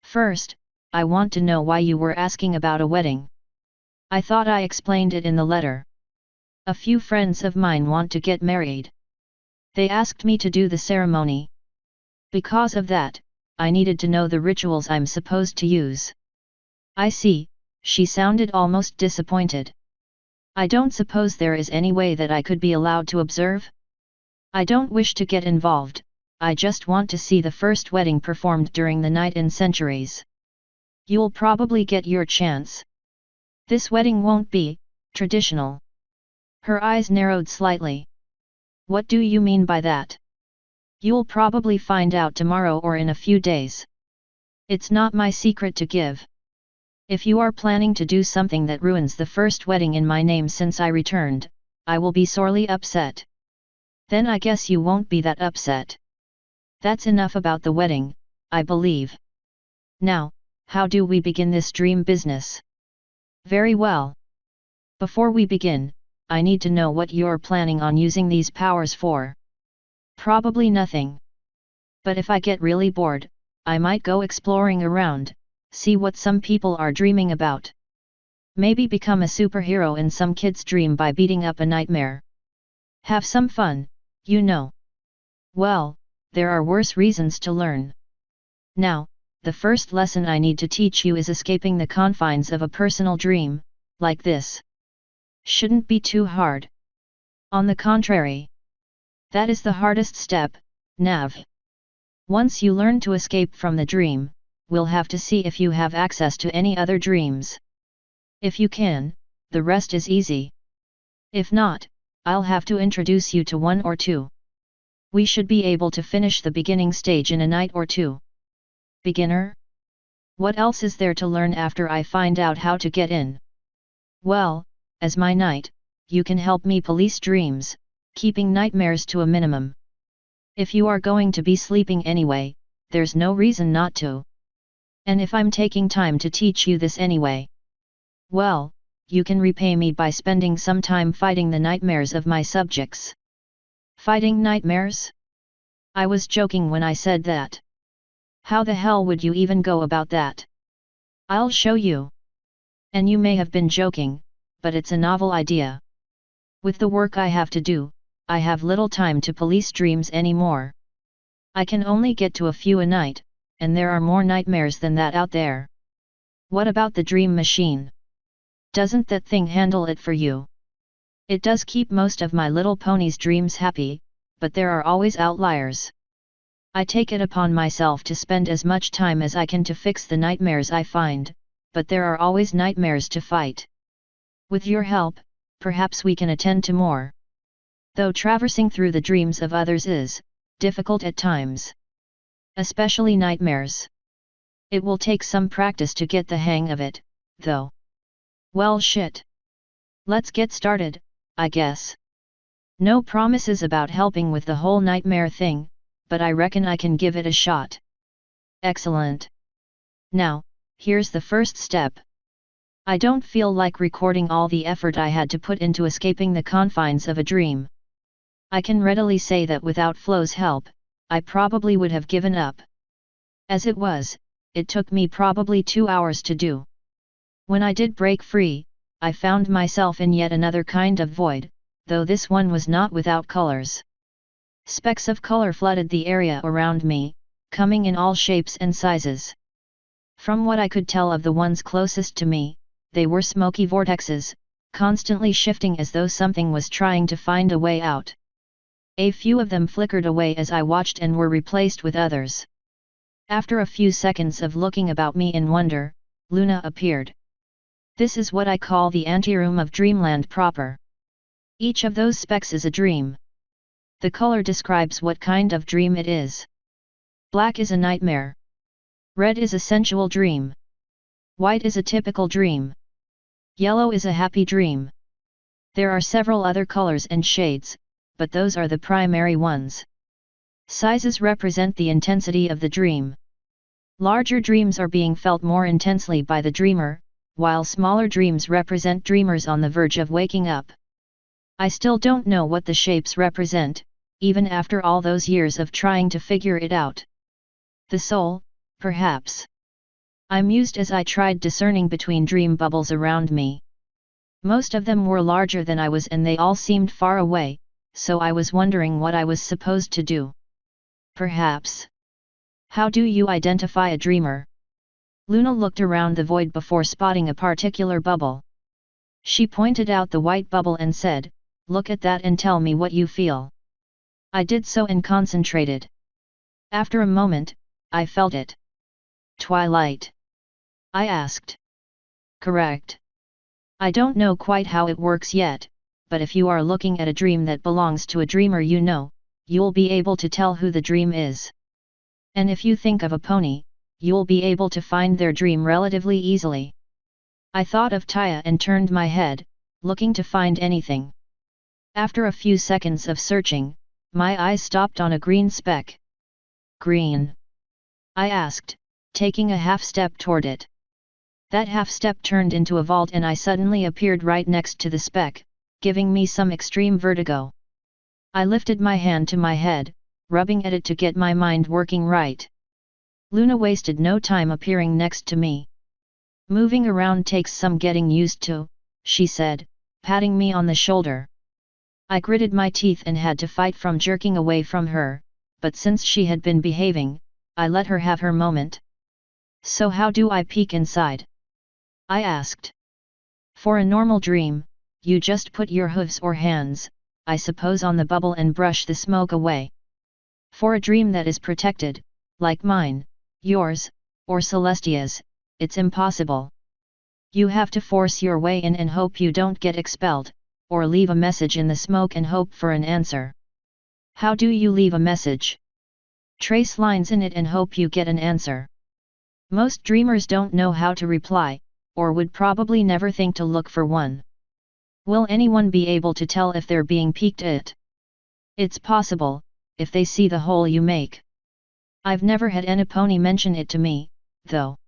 First, I want to know why you were asking about a wedding. I thought I explained it in the letter. A few friends of mine want to get married. They asked me to do the ceremony. Because of that, I needed to know the rituals I'm supposed to use. I see, she sounded almost disappointed. I don't suppose there is any way that I could be allowed to observe? I don't wish to get involved, I just want to see the first wedding performed during the night in centuries. You'll probably get your chance. This wedding won't be traditional. Her eyes narrowed slightly. What do you mean by that? You'll probably find out tomorrow or in a few days. It's not my secret to give. If you are planning to do something that ruins the first wedding in my name since I returned, I will be sorely upset. Then I guess you won't be that upset. That's enough about the wedding, I believe. Now, how do we begin this dream business? Very well. Before we begin, I need to know what you're planning on using these powers for. Probably nothing. But if I get really bored, I might go exploring around, see what some people are dreaming about. Maybe become a superhero in some kid's dream by beating up a nightmare. Have some fun, you know. Well, there are worse reasons to learn. Now, the first lesson I need to teach you is escaping the confines of a personal dream, like this. Shouldn't be too hard. On the contrary. That is the hardest step, Nav. Once you learn to escape from the dream, we'll have to see if you have access to any other dreams. If you can, the rest is easy. If not, I'll have to introduce you to one or two. We should be able to finish the beginning stage in a night or two. Beginner? What else is there to learn after I find out how to get in? Well, as my knight, you can help me police dreams, keeping nightmares to a minimum. If you are going to be sleeping anyway, there's no reason not to. And if I'm taking time to teach you this anyway, well, you can repay me by spending some time fighting the nightmares of my subjects. Fighting nightmares? I was joking when I said that. How the hell would you even go about that? I'll show you. And you may have been joking, but it's a novel idea. With the work I have to do, I have little time to police dreams anymore. I can only get to a few a night, and there are more nightmares than that out there. What about the dream machine? Doesn't that thing handle it for you? It does keep most of My Little Pony's dreams happy, but there are always outliers. I take it upon myself to spend as much time as I can to fix the nightmares I find, but there are always nightmares to fight. With your help, perhaps we can attend to more. Though traversing through the dreams of others is difficult at times. Especially nightmares. It will take some practice to get the hang of it, though. Well shit. Let's get started, I guess. No promises about helping with the whole nightmare thing, but I reckon I can give it a shot. Excellent. Now, here's the first step. I don't feel like recording all the effort I had to put into escaping the confines of a dream. I can readily say that without Flo's help, I probably would have given up. As it was, it took me probably 2 hours to do. When I did break free, I found myself in yet another kind of void, though this one was not without colors. Specks of color flooded the area around me, coming in all shapes and sizes. From what I could tell of the ones closest to me, they were smoky vortexes, constantly shifting as though something was trying to find a way out. A few of them flickered away as I watched and were replaced with others. After a few seconds of looking about me in wonder, Luna appeared. This is what I call the anteroom of Dreamland proper. Each of those specks is a dream. The color describes what kind of dream it is. Black is a nightmare. Red is a sensual dream. White is a typical dream. Yellow is a happy dream. There are several other colors and shades, but those are the primary ones. Sizes represent the intensity of the dream. Larger dreams are being felt more intensely by the dreamer, while smaller dreams represent dreamers on the verge of waking up. I still don't know what the shapes represent, even after all those years of trying to figure it out. The soul, perhaps. I mused as I tried discerning between dream bubbles around me. Most of them were larger than I was and they all seemed far away, so I was wondering what I was supposed to do. Perhaps. How do you identify a dreamer? Luna looked around the void before spotting a particular bubble. She pointed out the white bubble and said, "Look at that and tell me what you feel." I did so and concentrated. After a moment, I felt it. Twilight? I asked. Correct. I don't know quite how it works yet, but if you are looking at a dream that belongs to a dreamer you know, you'll be able to tell who the dream is. And if you think of a pony, you'll be able to find their dream relatively easily. I thought of Taya and turned my head, looking to find anything. After a few seconds of searching, my eyes stopped on a green speck. Green? I asked, taking a half step toward it. That half step turned into a vault and I suddenly appeared right next to the speck, giving me some extreme vertigo. I lifted my hand to my head, rubbing at it to get my mind working right. Luna wasted no time appearing next to me. "Moving around takes some getting used to," she said, patting me on the shoulder. I gritted my teeth and had to fight from jerking away from her, but since she had been behaving, I let her have her moment. "So how do I peek inside?" I asked. "For a normal dream, you just put your hooves or hands, I suppose, on the bubble and brush the smoke away. For a dream that is protected, like mine, yours, or Celestia's, it's impossible. You have to force your way in and hope you don't get expelled, or leave a message in the smoke and hope for an answer." "How do you leave a message?" "Trace lines in it and hope you get an answer. Most dreamers don't know how to reply, or would probably never think to look for one. Will anyone be able to tell if they're being peeked at?" "It's possible, if they see the hole you make. I've never had any pony mention it to me, though."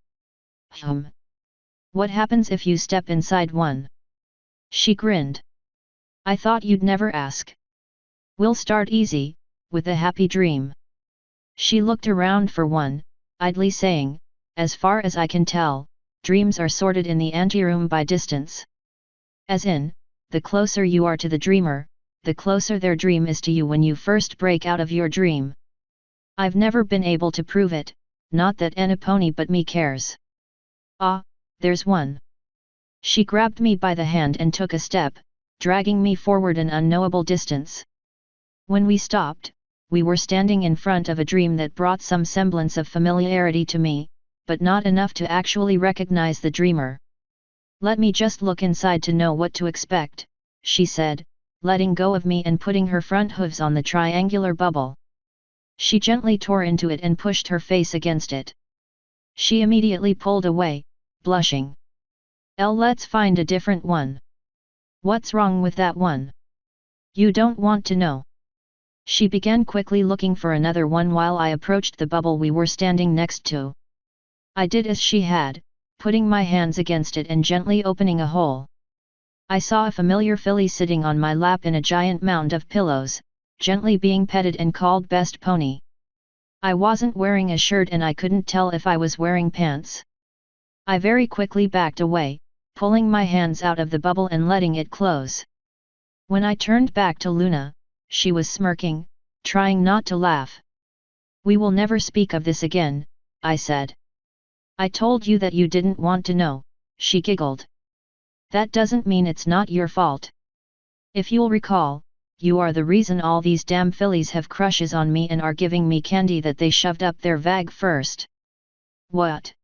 "What happens if you step inside one?" She grinned. "I thought you'd never ask. We'll start easy, with a happy dream." She looked around for one, idly saying, "As far as I can tell, dreams are sorted in the anteroom by distance. As in, the closer you are to the dreamer, the closer their dream is to you when you first break out of your dream. I've never been able to prove it, not that any pony but me cares." "Ah, there's one." She grabbed me by the hand and took a step, dragging me forward an unknowable distance. When we stopped, we were standing in front of a dream that brought some semblance of familiarity to me, but not enough to actually recognize the dreamer. "Let me just look inside to know what to expect," she said, letting go of me and putting her front hooves on the triangular bubble. She gently tore into it and pushed her face against it. She immediately pulled away, blushing. Let's find a different one." "What's wrong with that one?" "You don't want to know." She began quickly looking for another one while I approached the bubble we were standing next to. I did as she had, putting my hands against it and gently opening a hole. I saw a familiar filly sitting on my lap in a giant mound of pillows, gently being petted and called Best Pony. I wasn't wearing a shirt and I couldn't tell if I was wearing pants. I very quickly backed away, pulling my hands out of the bubble and letting it close. When I turned back to Luna, she was smirking, trying not to laugh. "We will never speak of this again," I said. "I told you that you didn't want to know," she giggled. "That doesn't mean it's not your fault. If you'll recall, you are the reason all these damn fillies have crushes on me and are giving me candy that they shoved up their vag first." "What?"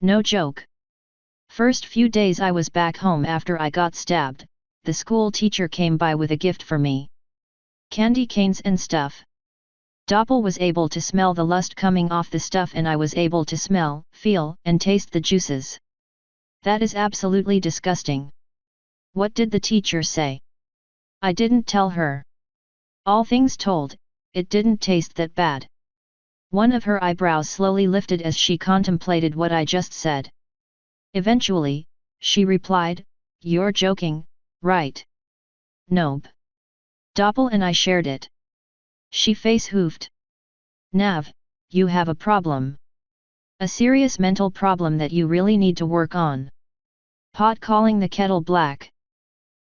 "No joke. First few days I was back home after I got stabbed, the school teacher came by with a gift for me. Candy canes and stuff. Doppel was able to smell the lust coming off the stuff and I was able to smell, feel, and taste the juices. That is absolutely disgusting." "What did the teacher say?" "I didn't tell her. All things told, it didn't taste that bad." One of her eyebrows slowly lifted as she contemplated what I just said. Eventually, she replied, "You're joking, right?" "Nope. Doppel and I shared it." She face-hoofed. "Nav, you have a problem. A serious mental problem that you really need to work on. Pot calling the kettle black.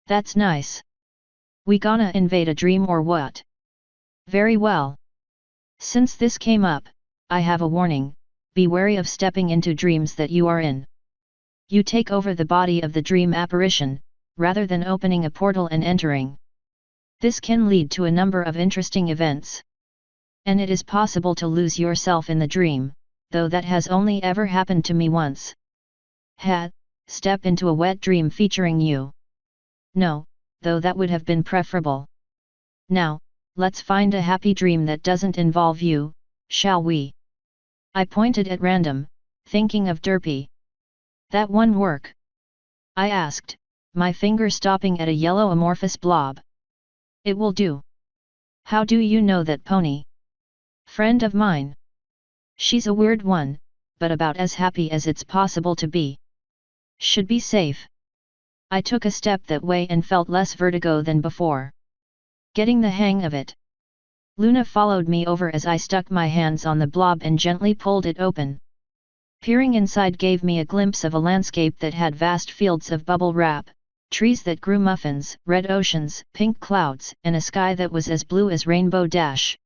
That's nice. We gonna invade a dream or what?" "Very well. Since this came up, I have a warning. be wary of stepping into dreams that you are in. You take over the body of the dream apparition, rather than opening a portal and entering. This can lead to a number of interesting events. And it is possible to lose yourself in the dream, though that has only ever happened to me once. Step into a wet dream featuring you. No, though that would have been preferable. Now, let's find a happy dream that doesn't involve you, shall we? I pointed at random, thinking of Derpy. That one work? I asked, my finger stopping at a yellow amorphous blob. It will do. How do you know that pony? Friend of mine. She's a weird one, but about as happy as it's possible to be. Should be safe. I took a step that way and felt less vertigo than before. Getting the hang of it. Luna followed me over as I stuck my hands on the blob and gently pulled it open. Peering inside gave me a glimpse of a landscape that had vast fields of bubble wrap, trees that grew muffins, red oceans, pink clouds, and a sky that was as blue as Rainbow Dash.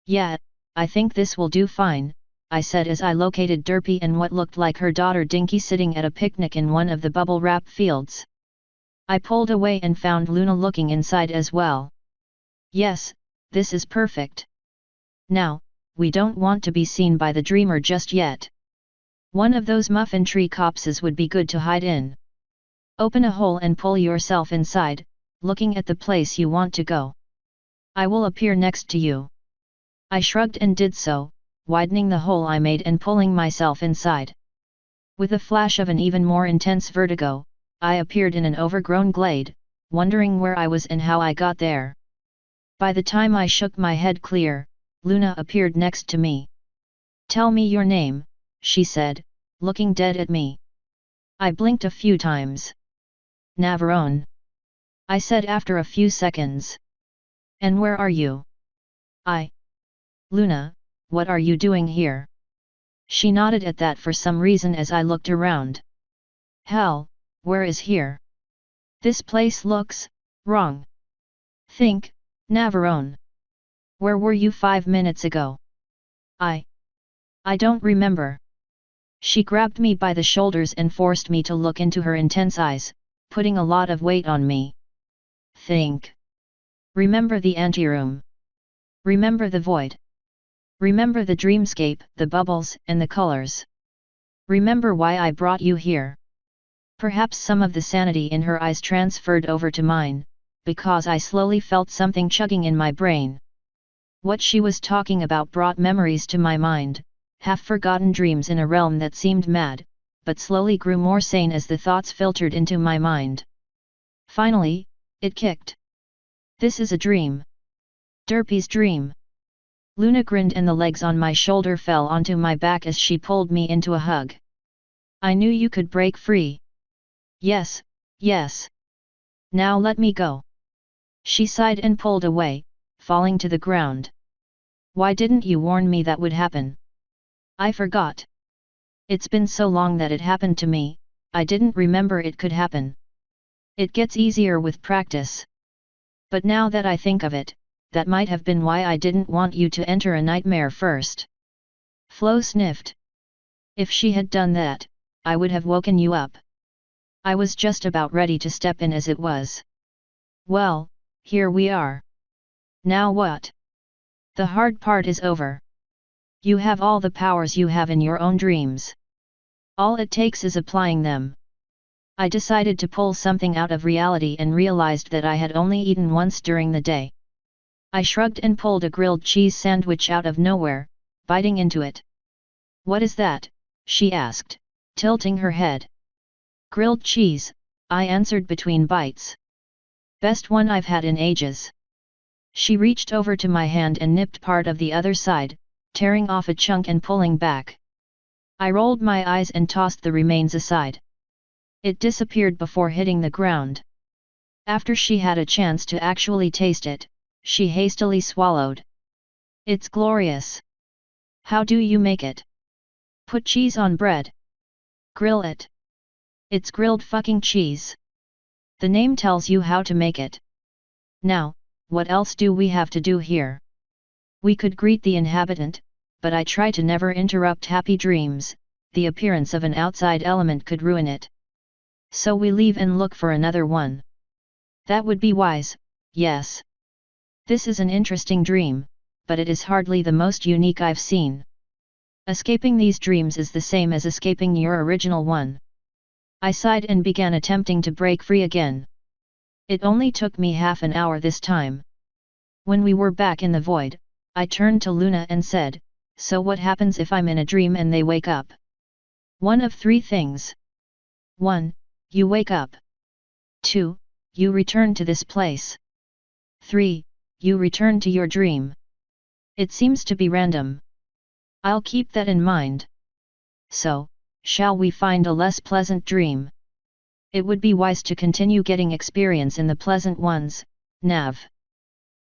Yeah, I think this will do fine, I said as I located Derpy and what looked like her daughter Dinky sitting at a picnic in one of the bubble wrap fields. I pulled away and found Luna looking inside as well. Yes, this is perfect. Now, we don't want to be seen by the dreamer just yet. One of those muffin tree copses would be good to hide in. Open a hole and pull yourself inside, looking at the place you want to go. I will appear next to you. I shrugged and did so, widening the hole I made and pulling myself inside. With a flash of an even more intense vertigo, I appeared in an overgrown glade, wondering where I was and how I got there. By the time I shook my head clear, Luna appeared next to me. Tell me your name, she said, looking dead at me. I blinked a few times. Navarone, I said after a few seconds. And where are you? Luna, what are you doing here? She nodded at that for some reason as I looked around. Hell, where is here? This place looks wrong. Think, Navarone. Where were you 5 minutes ago? I don't remember. She grabbed me by the shoulders and forced me to look into her intense eyes, putting a lot of weight on me. Think. Remember the anteroom. Remember the void. Remember the dreamscape, the bubbles, and the colors. Remember why I brought you here. Perhaps some of the sanity in her eyes transferred over to mine, because I slowly felt something chugging in my brain. What she was talking about brought memories to my mind, half-forgotten dreams in a realm that seemed mad, but slowly grew more sane as the thoughts filtered into my mind. Finally, it kicked. This is a dream. Derpy's dream. Luna grinned and the legs on my shoulder fell onto my back as she pulled me into a hug. I knew you could break free. Yes, yes. Now let me go. She sighed and pulled away, falling to the ground. Why didn't you warn me that would happen? I forgot. It's been so long that it happened to me, I didn't remember it could happen. It gets easier with practice. But now that I think of it, that might have been why I didn't want you to enter a nightmare first. Flo sniffed. If she had done that, I would have woken you up. I was just about ready to step in as it was. Well, here we are. Now what? The hard part is over. You have all the powers you have in your own dreams. All it takes is applying them. I decided to pull something out of reality and realized that I had only eaten once during the day. I shrugged and pulled a grilled cheese sandwich out of nowhere, biting into it. What is that? She asked, tilting her head. Grilled cheese, I answered between bites. Best one I've had in ages. She reached over to my hand and nipped part of the other side, tearing off a chunk and pulling back. I rolled my eyes and tossed the remains aside. It disappeared before hitting the ground. After she had a chance to actually taste it, she hastily swallowed. It's glorious. How do you make it? Put cheese on bread. Grill it. It's grilled fucking cheese. The name tells you how to make it. Now, what else do we have to do here? We could greet the inhabitant, but I try to never interrupt happy dreams. The appearance of an outside element could ruin it. So we leave and look for another one. That would be wise, yes. This is an interesting dream, but it is hardly the most unique I've seen. Escaping these dreams is the same as escaping your original one. I sighed and began attempting to break free again. It only took me half an hour this time. When we were back in the void, I turned to Luna and said, "So what happens if I'm in a dream and they wake up?" One of three things. 1. You wake up. 2. You return to this place. 3. You return to your dream. It seems to be random. I'll keep that in mind. So, shall we find a less pleasant dream? It would be wise to continue getting experience in the pleasant ones, Nav.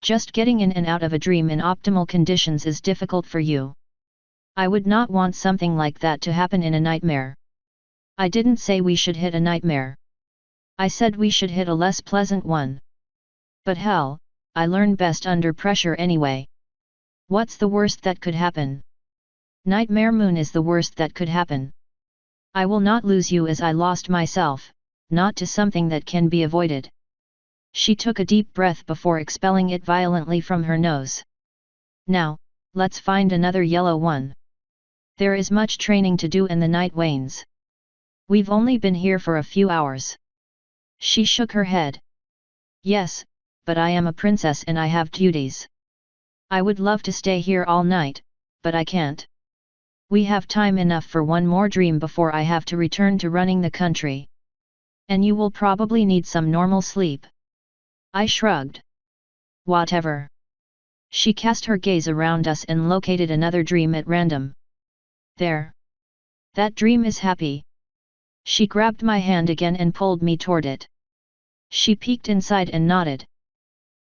Just getting in and out of a dream in optimal conditions is difficult for you. I would not want something like that to happen in a nightmare. I didn't say we should hit a nightmare. I said we should hit a less pleasant one. But hell, I learn best under pressure anyway. What's the worst that could happen? Nightmare Moon is the worst that could happen. I will not lose you as I lost myself, not to something that can be avoided. She took a deep breath before expelling it violently from her nose. Now, let's find another yellow one. There is much training to do and the night wanes. We've only been here for a few hours. She shook her head. Yes, but I am a princess and I have duties. I would love to stay here all night, but I can't. We have time enough for one more dream before I have to return to running the country. And you will probably need some normal sleep. I shrugged. Whatever. She cast her gaze around us and located another dream at random. There. That dream is happy. She grabbed my hand again and pulled me toward it. She peeked inside and nodded.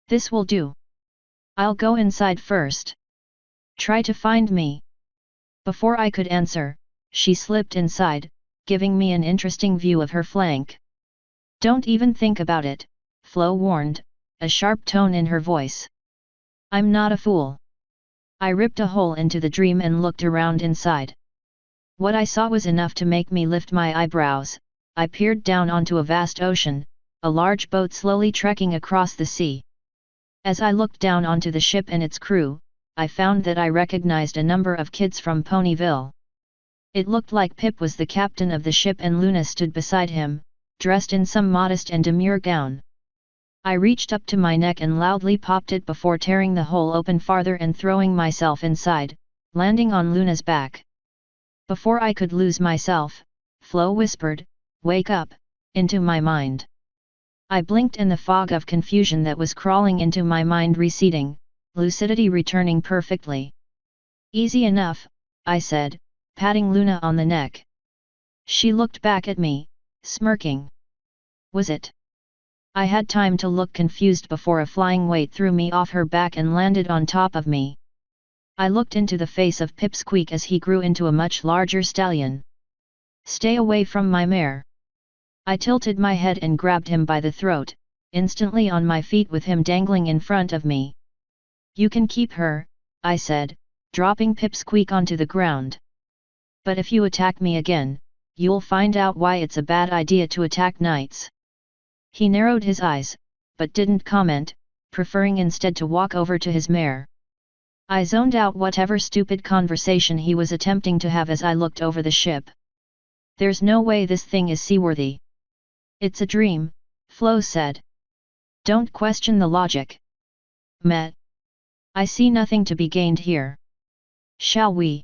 This will do. I'll go inside first. Try to find me. Before I could answer, she slipped inside, giving me an interesting view of her flank. Don't even think about it, Flo warned, a sharp tone in her voice. I'm not a fool. I ripped a hole into the dream and looked around inside. What I saw was enough to make me lift my eyebrows. I peered down onto a vast ocean, a large boat slowly trekking across the sea. As I looked down onto the ship and its crew, I found that I recognized a number of kids from Ponyville. It looked like Pip was the captain of the ship and Luna stood beside him, dressed in some modest and demure gown. I reached up to my neck and loudly popped it before tearing the hole open farther and throwing myself inside, landing on Luna's back. Before I could lose myself, Flo whispered, "Wake up," into my mind. I blinked and the fog of confusion that was crawling into my mind receding, lucidity returning perfectly. "Easy enough," I said, patting Luna on the neck. She looked back at me, smirking. Was it? I had time to look confused before a flying weight threw me off her back and landed on top of me. I looked into the face of Pipsqueak as he grew into a much larger stallion. "Stay away from my mare." I tilted my head and grabbed him by the throat, instantly on my feet with him dangling in front of me. "You can keep her," I said, dropping Pipsqueak onto the ground. "But if you attack me again, you'll find out why it's a bad idea to attack knights." He narrowed his eyes, but didn't comment, preferring instead to walk over to his mare. I zoned out whatever stupid conversation he was attempting to have as I looked over the ship. "There's no way this thing is seaworthy." "It's a dream," Flo said. "Don't question the logic." "Meh. I see nothing to be gained here. Shall we?"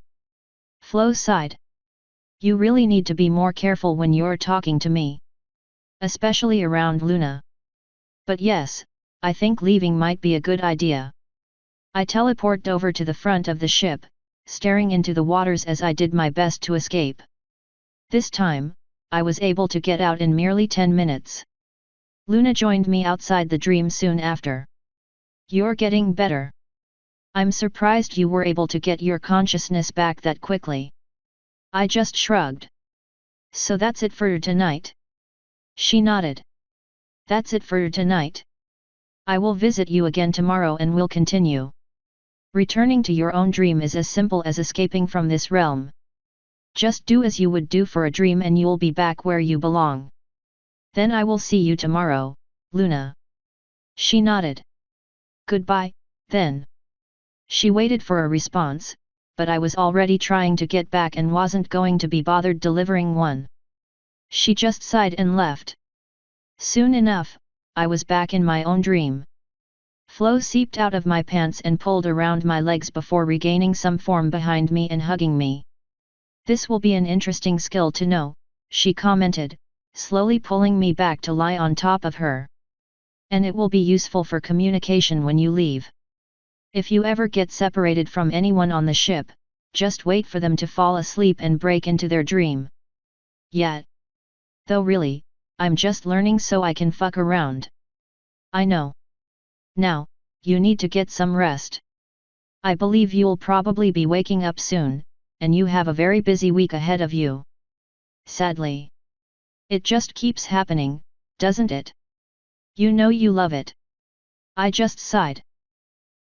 Flo sighed. "You really need to be more careful when you're talking to me. Especially around Luna. But yes, I think leaving might be a good idea." I teleported over to the front of the ship, staring into the waters as I did my best to escape. This time, I was able to get out in merely 10 minutes. Luna joined me outside the dream soon after. "You're getting better. I'm surprised you were able to get your consciousness back that quickly." I just shrugged. "So that's it for tonight?" She nodded. "That's it for tonight. I will visit you again tomorrow and we'll continue." Returning to your own dream is as simple as escaping from this realm. Just do as you would do for a dream and you'll be back where you belong. Then I will see you tomorrow, Luna. She nodded. Goodbye, then. She waited for a response, but I was already trying to get back and wasn't going to be bothered delivering one. She just sighed and left. Soon enough, I was back in my own dream. Flo seeped out of my pants and pulled around my legs before regaining some form behind me and hugging me. This will be an interesting skill to know, she commented, slowly pulling me back to lie on top of her. And it will be useful for communication when you leave. If you ever get separated from anyone on the ship, just wait for them to fall asleep and break into their dream. Yet. Though really, I'm just learning so I can fuck around. I know. Now, you need to get some rest. I believe you'll probably be waking up soon, and you have a very busy week ahead of you. Sadly. It just keeps happening, doesn't it? You know you love it. I just sighed.